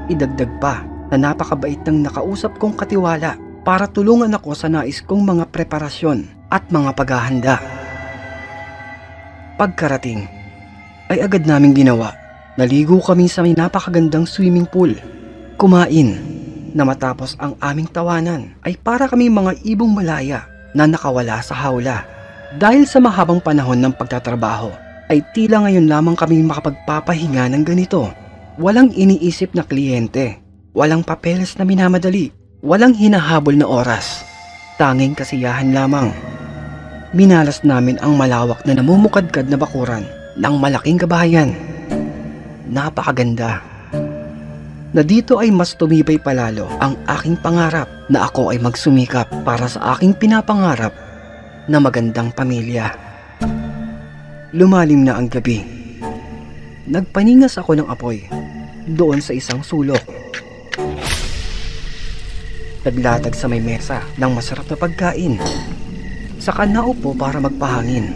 Idagdag pa na napakabait ng nakausap kong katiwala para tulungan ako sa nais kong mga preparasyon at mga paghahanda. Pagkarating, ay agad naming ginawa. Naligo kami sa may napakagandang swimming pool. Kumain, na matapos ang aming tawanan ay para kami mga ibong malaya na nakawala sa hawla. Dahil sa mahabang panahon ng pagtatrabaho, ay tila ngayon lamang kami makapagpapahinga ng ganito. Walang iniisip na kliyente, walang papeles na minamadali, walang hinahabol na oras, tanging kasiyahan lamang. Minalas namin ang malawak na namumukadkad na bakuran ng malaking kabahayan. Napakaganda. Na dito ay mas tumibay palalo ang aking pangarap na ako ay magsumikap para sa aking pinapangarap na magandang pamilya. Lumalim na ang gabi. Nagpaningas ako ng apoy doon sa isang sulok. Naglatag sa may mesa ng masarap na pagkain. Saka naupo para magpahangin.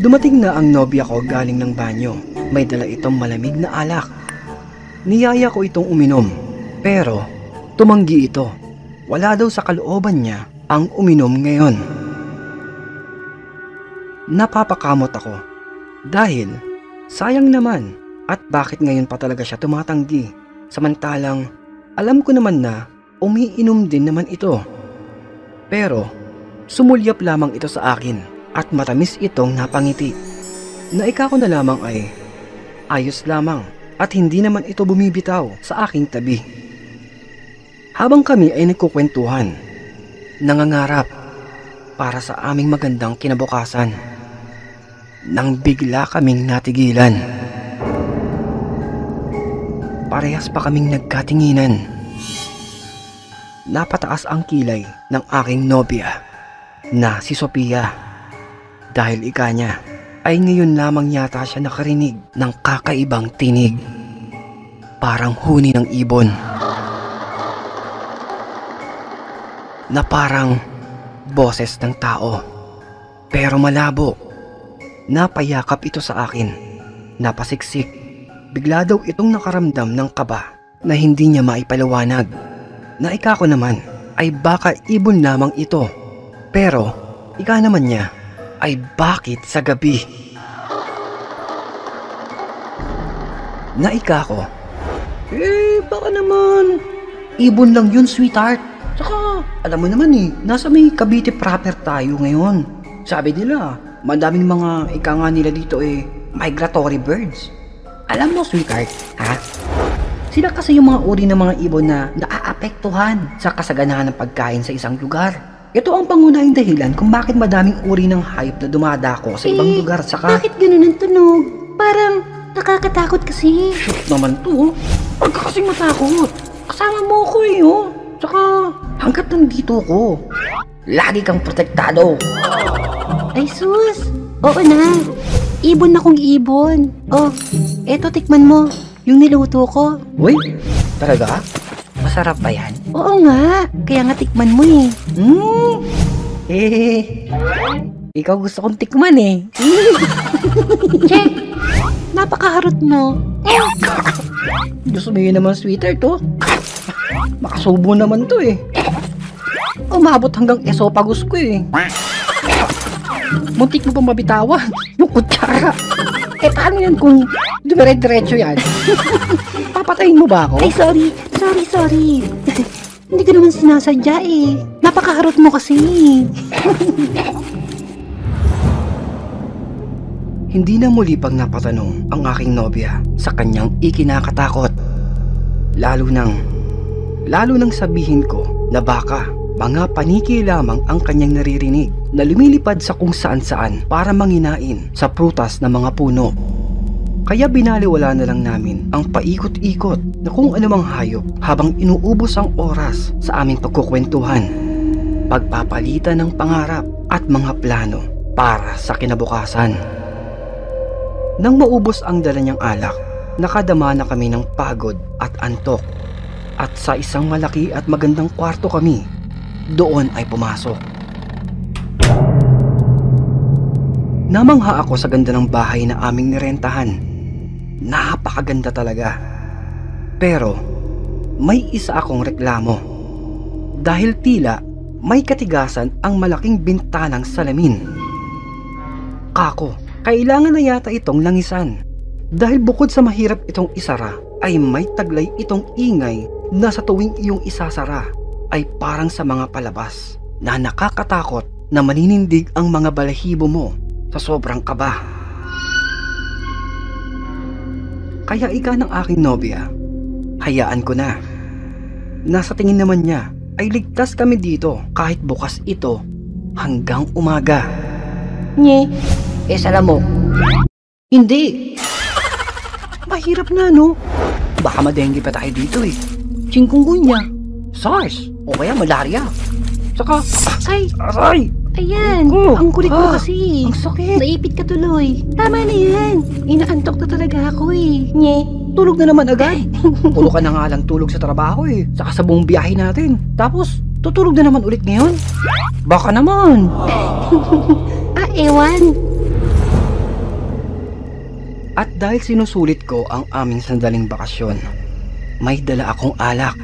Dumating na ang nobya ko galing ng banyo. May dala itong malamig na alak. Niyaya ko itong uminom, pero tumanggi ito. Wala daw sa kalooban niya ang uminom ngayon. Napapakamot ako dahil sayang naman at bakit ngayon pa talaga siya tumatanggi samantalang alam ko naman na umiinom din naman ito. Pero sumulyap lamang ito sa akin at matamis itong napangiti. Naika ko na lamang ay ayos lamang at hindi naman ito bumibitaw sa aking tabi. Habang kami ay nagkukwentuhan, nangangarap para sa aming magandang kinabukasan, nang bigla kaming natigilan. Parehas pa kaming nagkatinginan. Napataas ang kilay ng aking nobya na si Sophia dahil ika niya ay ngayon lamang yata siya nakarinig ng kakaibang tinig. Parang huni ng ibon. Na parang boses ng tao. Pero malabo. Napayakap ito sa akin. Napasiksik. Bigla daw itong nakaramdam ng kaba na hindi niya maipaliwanag. Naika ko naman ay baka ibon lamang ito. Pero ika naman niya ay bakit sa gabi? Naika ko. Baka naman. Ibon lang yun, sweetheart. Saka, alam mo naman nasa may Cavite proper tayo ngayon. Sabi nila, madaming mga ika nga nila dito migratory birds. Alam mo, sweetheart, ha? Sila kasi yung mga uri ng mga ibon na naaapektuhan sa kasaganahan ng pagkain sa isang lugar. Ito ang pangunahing dahilan kung bakit madaming uri ng hayop na dumadako sa ibang lugar. Saka, Bakit ganun ang tunog? Parang nakakatakot kasi. shoot naman to. Huwag ka kasing matakot. Kasama mo ko Saka, hanggat nandito ko, lagi kang protektado. Ay sus! Oo na. Ibon na kong ibon. Oh, eto tikman mo. Yung niluto ko. Uy, talaga? Masarap ba yan? Oo nga. Kaya nga tikman mo eh. Ikaw gusto kong tikman Check! Napakaharot mo. Gusto mo yun naman, sweetheart to? Makasubo naman to Umabot hanggang esophagus ko Muntik mo pa mabitawan yung kutsara. Paano yan kung dumire-diretso yan? Papatayin mo ba ako? Ay, sorry. Hindi ko naman sinasadya Napakaharot mo kasi. Hindi na muli pang napatanong ang aking nobya sa kanyang ikinakatakot. Lalo nang sabihin ko na baka mga paniki lamang ang kanyang naririnig na lumilipad sa kung saan-saan para manginain sa prutas ng mga puno. Kaya binaliwala na lang namin ang paikot-ikot na kung anumang hayop habang inuubos ang oras sa aming pagkukwentuhan, pagpapalitan ng pangarap at mga plano para sa kinabukasan. Nang maubos ang dala niyang alak, nakadama na kami ng pagod at antok. At sa isang malaki at magandang kwarto kami, doon ay pumasok. Namangha ako sa ganda ng bahay na aming nirentahan. Napakaganda talaga. Pero may isa akong reklamo. Dahil tila may katigasan ang malaking bintanang salamin. Kako, kailangan na yata itong langisan. Dahil bukod sa mahirap itong isara, ay may taglay itong ingay na sa tuwing iyong isasara ay parang sa mga palabas na nakakatakot na maninindig ang mga balahibo mo sa sobrang kaba. Kaya ika ng aking nobya, hayaan ko na. Nasa tingin naman niya ay ligtas kami dito kahit bukas ito hanggang umaga. Nye. Alam mo, Hindi! Mahirap na Baka madengge pa tayo dito Chikungunya, SARS, o kaya malaria. Saka, Ay, aray! ayan. Oh, Ang kulit mo kasi. Ang sakit! Naipit ka tuloy. Tama na yan. Inaantok na talaga ako Nye. Tulog na naman agad. Puro ka na nga lang tulog sa trabaho Saka sa buong biyahe natin. Tapos, tutulog na naman ulit ngayon? Baka naman. Ewan. At dahil sinusulit ko ang aming sandaling bakasyon, may dala akong alak.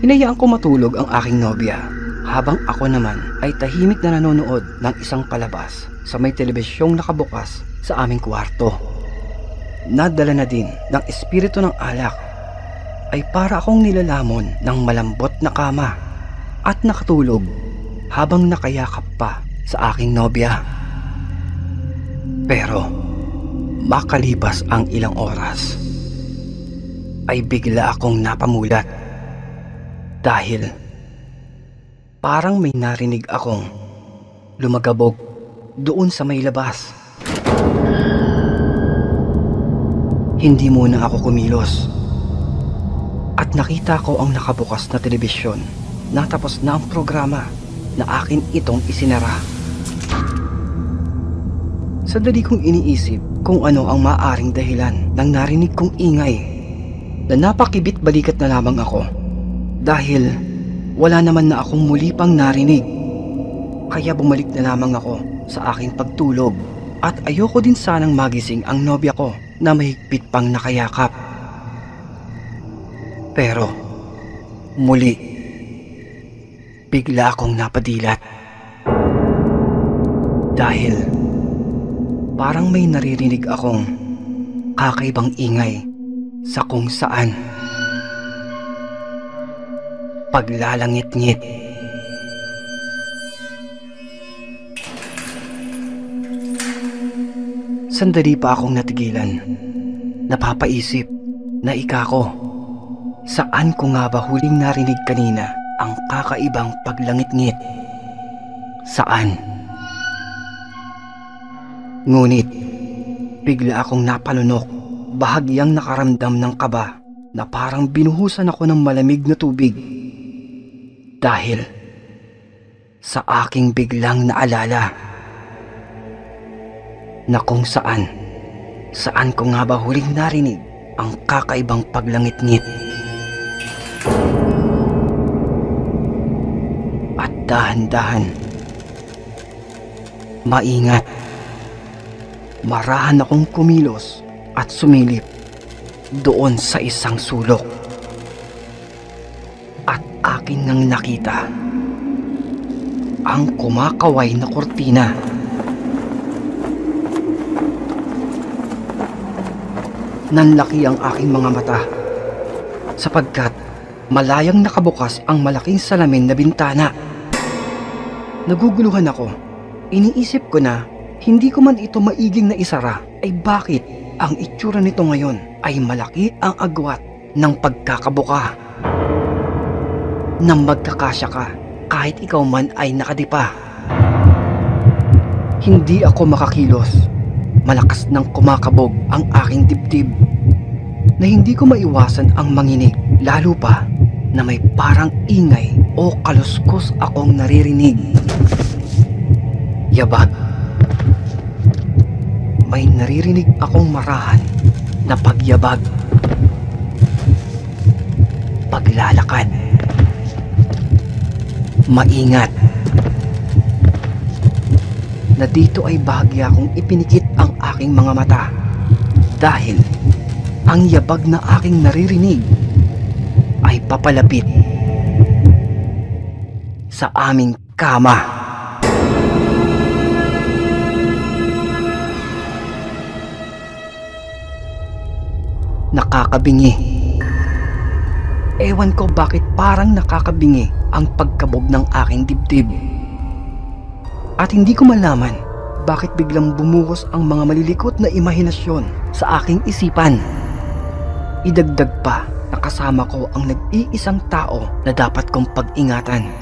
Hinayaan ko matulog ang aking nobya, habang ako naman ay tahimik na nanonood ng isang palabas sa may telebisyong nakabukas sa aming kwarto. Nadala na din ng espiritu ng alak, ay para akong nilalamon ng malambot na kama at nakatulog habang nakayakap pa sa aking nobya. Pero makalipas ang ilang oras, ay bigla akong napamulat dahil parang may narinig akong lumagabog doon sa may labas. Hindi muna ako kumilos at nakita ko ang nakabukas na telebisyon na tapos na ang programa na akin itong isinara. Sadali kong iniisip kung ano ang maaring dahilan ng narinig kong ingay na napakibit balikat na lamang ako dahil wala naman na akong muli pang narinig. Kaya bumalik na lamang ako sa aking pagtulog at ayoko din sanang magising ang nobya ko na mahigpit pang nakayakap. Pero muli, bigla akong napadilat. Dahil parang may naririnig akong kakaibang ingay sa kung saan. Paglalangit-ngit. Sandali pa akong natigilan. Napapaisip na ko. Saan ko nga ba huling narinig kanina ang kakaibang paglangit-ngit? Saan? Ngunit bigla akong napalunok, bahagyang nakaramdam ng kaba na parang binuhusan ako ng malamig na tubig. Dahil sa aking biglang naalala na kung saan ko nga ba huling narinig ang kakaibang paglangit-ngit. At dahan-dahan, maingat, marahan akong kumilos at sumilip doon sa isang sulok. At akin nang nakita ang kumakaway na kurtina. Nanlaki ang aking mga mata sapagkat malayang nakabukas ang malaking salamin na bintana. Naguguluhan ako. Iniisip ko na hindi ko man ito maiging na isara, ay bakit ang itsura nito ngayon ay malaki ang agwat ng pagkakabuka. Nang magkakasya ka kahit ikaw man ay nakadipa. Hindi ako makakilos. Malakas nang kumakabog ang aking dibdib na hindi ko maiwasan ang manginig, lalo pa na may parang ingay o kaluskos akong naririnig. Yabag. May naririnig akong marahan na pagyabag. Paglalakad. Maingat. Na dito ay bahagya kong ipinikit ang aking mga mata dahil ang yabag na aking naririnig ay papalapit sa aming kama. Nakakabingi. Ewan ko bakit parang nakakabingi ang pagkabog ng aking dibdib. At hindi ko malaman bakit biglang bumuhos ang mga malilikot na imahinasyon sa aking isipan. Idagdag pa na kasama ko ang nag-iisang tao na dapat kong pag-ingatan.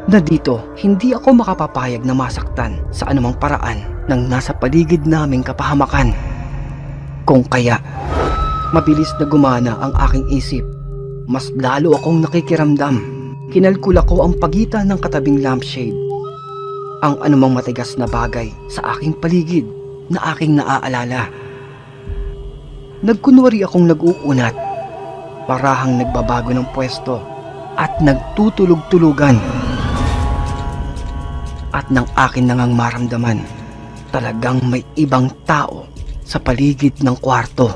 Na dito, hindi ako makapapayag na masaktan sa anumang paraan ng nasa paligid naming kapahamakan. Kung kaya, mabilis na gumana ang aking isip. Mas lalo akong nakikiramdam. Kinalkula ko ang pagitan ng katabing lampshade. Ang anumang matigas na bagay sa aking paligid na aking naaalala. Nagkunwari akong nag-uunat, parahang nagbabago ng pwesto at nagtutulog-tulugan. At nang akin nangang maramdaman, talagang may ibang tao sa paligid ng kwarto.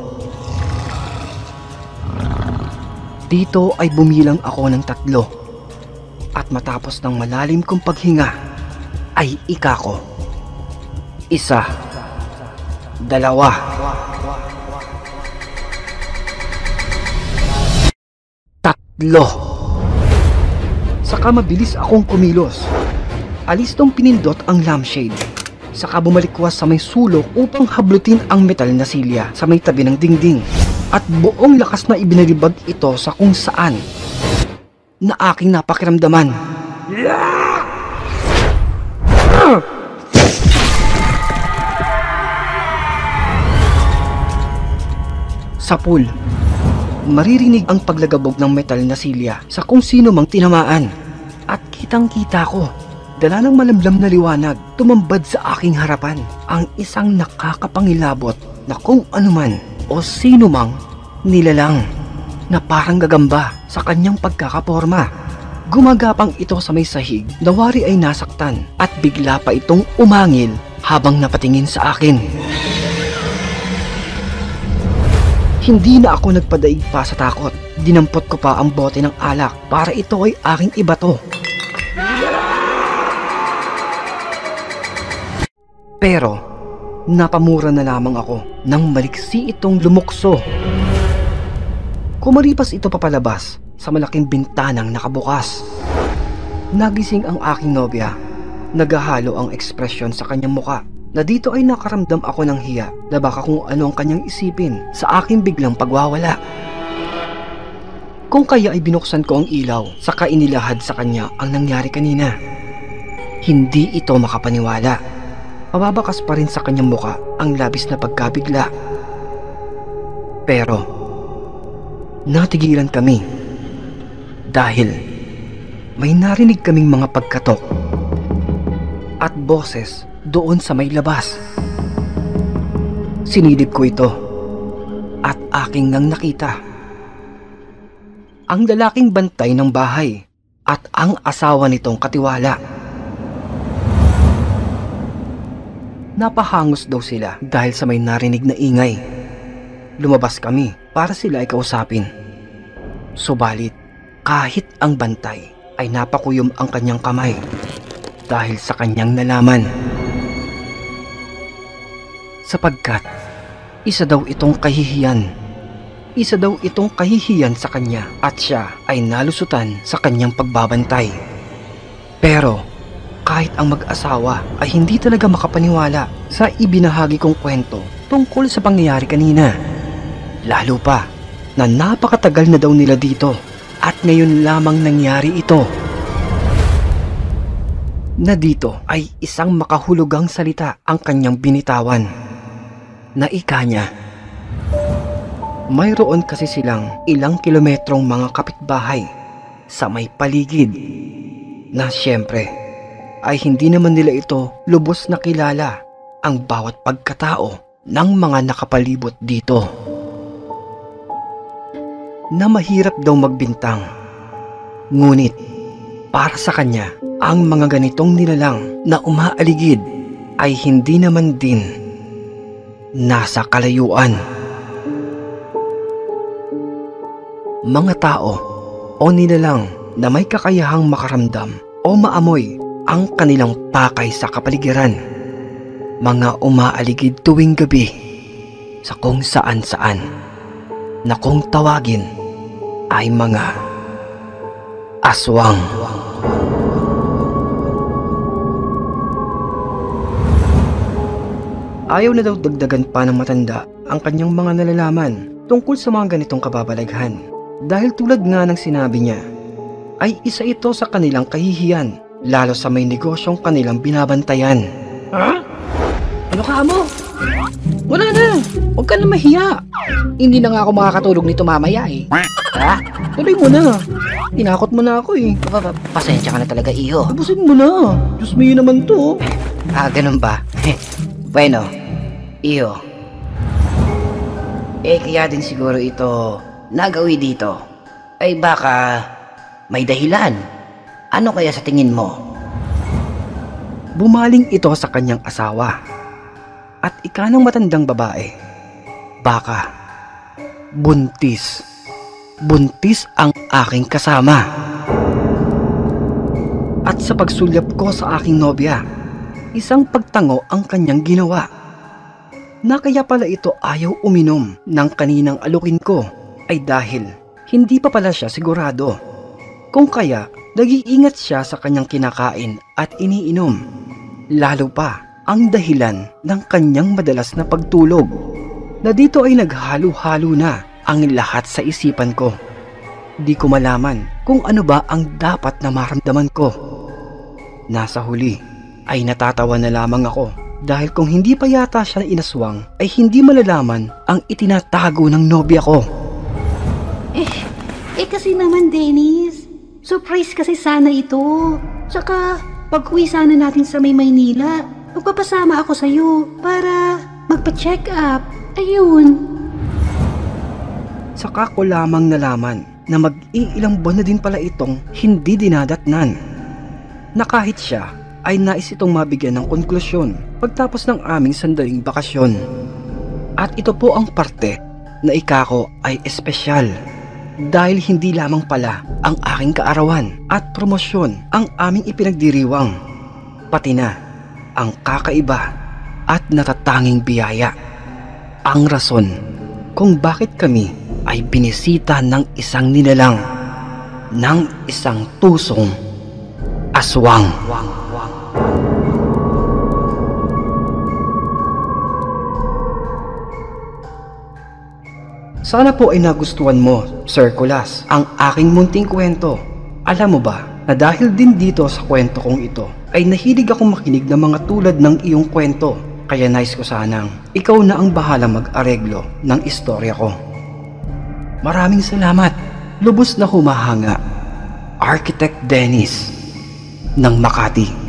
Dito ay bumilang ako ng 3 at matapos ng malalim kong paghinga, ay ika ko. 1, 2, 3. Saka mabilis akong kumilos. Alistong pinindot ang lampshade. Saka bumalikwas sa may sulok upang hablutin ang metal na silya sa may tabi ng dingding. At buong lakas na ibinalibag ito sa kung saan na aking napakiramdaman. Sa pool, maririnig ang paglagabog ng metal na silya sa kung sino mang tinamaan. At kitang-kita ko, dala ng malamlam na liwanag, tumambad sa aking harapan ang isang nakakapangilabot na kung anuman o sino mang nilalang na parang gagamba sa kanyang pagkakaporma. Gumagapang ito sa may sahig, nawari ay nasaktan at bigla pa itong umangil habang napatingin sa akin. Hindi na ako nagpadaig pa sa takot. Dinampot ko pa ang bote ng alak para ito ay aking ibato. Pero napamura na lamang ako nang maliksi itong lumukso. Kumaripas ito papalabas sa malaking bintanang nakabukas. Nagising ang aking nobya. Naghahalo ang ekspresyon sa kanyang muka na dito ay nakaramdam ako ng hiya na baka kung ano ang kanyang isipin sa aking biglang pagwawala. Kung kaya ay binuksan ko ang ilaw saka inilahad sa kanya ang nangyari kanina. Hindi ito makapaniwala. Mababakas pa rin sa kanyang muka ang labis na pagkabigla. Pero natigilan kami dahil may narinig kaming mga pagkatok at boses doon sa may labas. Sinilip ko ito at aking nang nakita ang lalaking bantay ng bahay at ang asawa nitong katiwala. Napahangos daw sila dahil sa may narinig na ingay. Lumabas kami para sila ay kausapin. Subalit, kahit ang bantay ay napakuyom ang kanyang kamay dahil sa kanyang nalaman. Sapagkat isa daw itong kahihiyan. Isa daw itong kahihiyan sa kanya at siya ay nalusutan sa kanyang pagbabantay. Pero kahit ang mag-asawa ay hindi talaga makapaniwala sa ibinahagi kong kwento tungkol sa pangyayari kanina. Lalo pa na napakatagal na daw nila dito at ngayon lamang nangyari ito. Na dito ay isang makahulugang salita ang kanyang binitawan. Na ika niya, mayroon kasi silang ilang kilometrong mga kapitbahay sa may paligid na siyempre ay hindi naman nila ito lubos na kilala ang bawat pagkatao ng mga nakapalibot dito. Na mahirap daw magbintang. Ngunit para sa kanya, ang mga ganitong nilalang na umaaligid ay hindi naman din nasa kalayuan. Mga tao o nilalang na may kakayahang makaramdam o maamoy ang kanilang pakay sa kapaligiran. Mga umaaligid tuwing gabi sa kung saan-saan na kung tawagin ay mga aswang. Ayaw na daw dagdagan pa ng matanda ang kanyang mga nalalaman tungkol sa mga ganitong kababalaghan. Dahil tulad nga ng sinabi niya, ay isa ito sa kanilang kahihiyan, lalo sa may negosyong kanilang binabantayan. Ha? Ano ka mo? Wala na! Huwag ka na mahiya! Hindi na nga ako makakatulog nito mamaya eh. Ha? Tuloy mo na! Tinakot mo na ako eh. Pasensya ka na talaga, Iho. Tapusin mo na! Diyos mo yun naman to. Ganun ba? Bueno, Iho. Kaya din siguro ito nagawi dito. Ay baka may dahilan. Ano kaya sa tingin mo? Bumaling ito sa kanyang asawa. At ika ng matandang babae. Baka buntis. Buntis ang aking kasama. At sa pagsulyap ko sa aking nobya, isang pagtango ang kanyang ginawa. Na kaya pala ito ayaw uminom ng kaninang alukin ko ay dahil hindi pa pala siya sigurado. Kung kaya, nag-iingat siya sa kanyang kinakain at iniinom. Lalo pa ang dahilan ng kanyang madalas na pagtulog. Na dito ay naghalo-halo na ang lahat sa isipan ko. Di ko malaman kung ano ba ang dapat na maramdaman ko. Nasa huli ay natatawa na lamang ako dahil kung hindi pa yata siya inaswang ay hindi malalaman ang itinatago ng nobya ko. Kasi naman Dennis, surprise kasi sana ito. Tsaka pag-uwi sana natin sa may Maynila, magpapasama ako sa'yo para magpa-check up. Ayun. Saka ko lamang nalaman na mag-iilang buwan na din pala itong hindi dinadatnan. Na kahit siya ay nais itong mabigyan ng konklusyon pagtapos ng aming sandaling bakasyon. At ito po ang parte na ikako ay espesyal dahil hindi lamang pala ang aking kaarawan at promosyon ang aming ipinagdiriwang, pati na ang kakaiba at natatanging biyaya. Ang rason kung bakit kami ay binisita ng isang nilalang, ng isang tusong aswang. Sana po ay nagustuhan mo, Sir Kulas, ang aking munting kwento. Alam mo ba na dahil din dito sa kwento kong ito, ay nahilig akong makinig ng mga tulad ng iyong kwento. Kaya nais ko sanang ikaw na ang bahalang mag-areglo ng istorya ko. Maraming salamat. Lubos na humahanga. Architect Dennis ng Makati.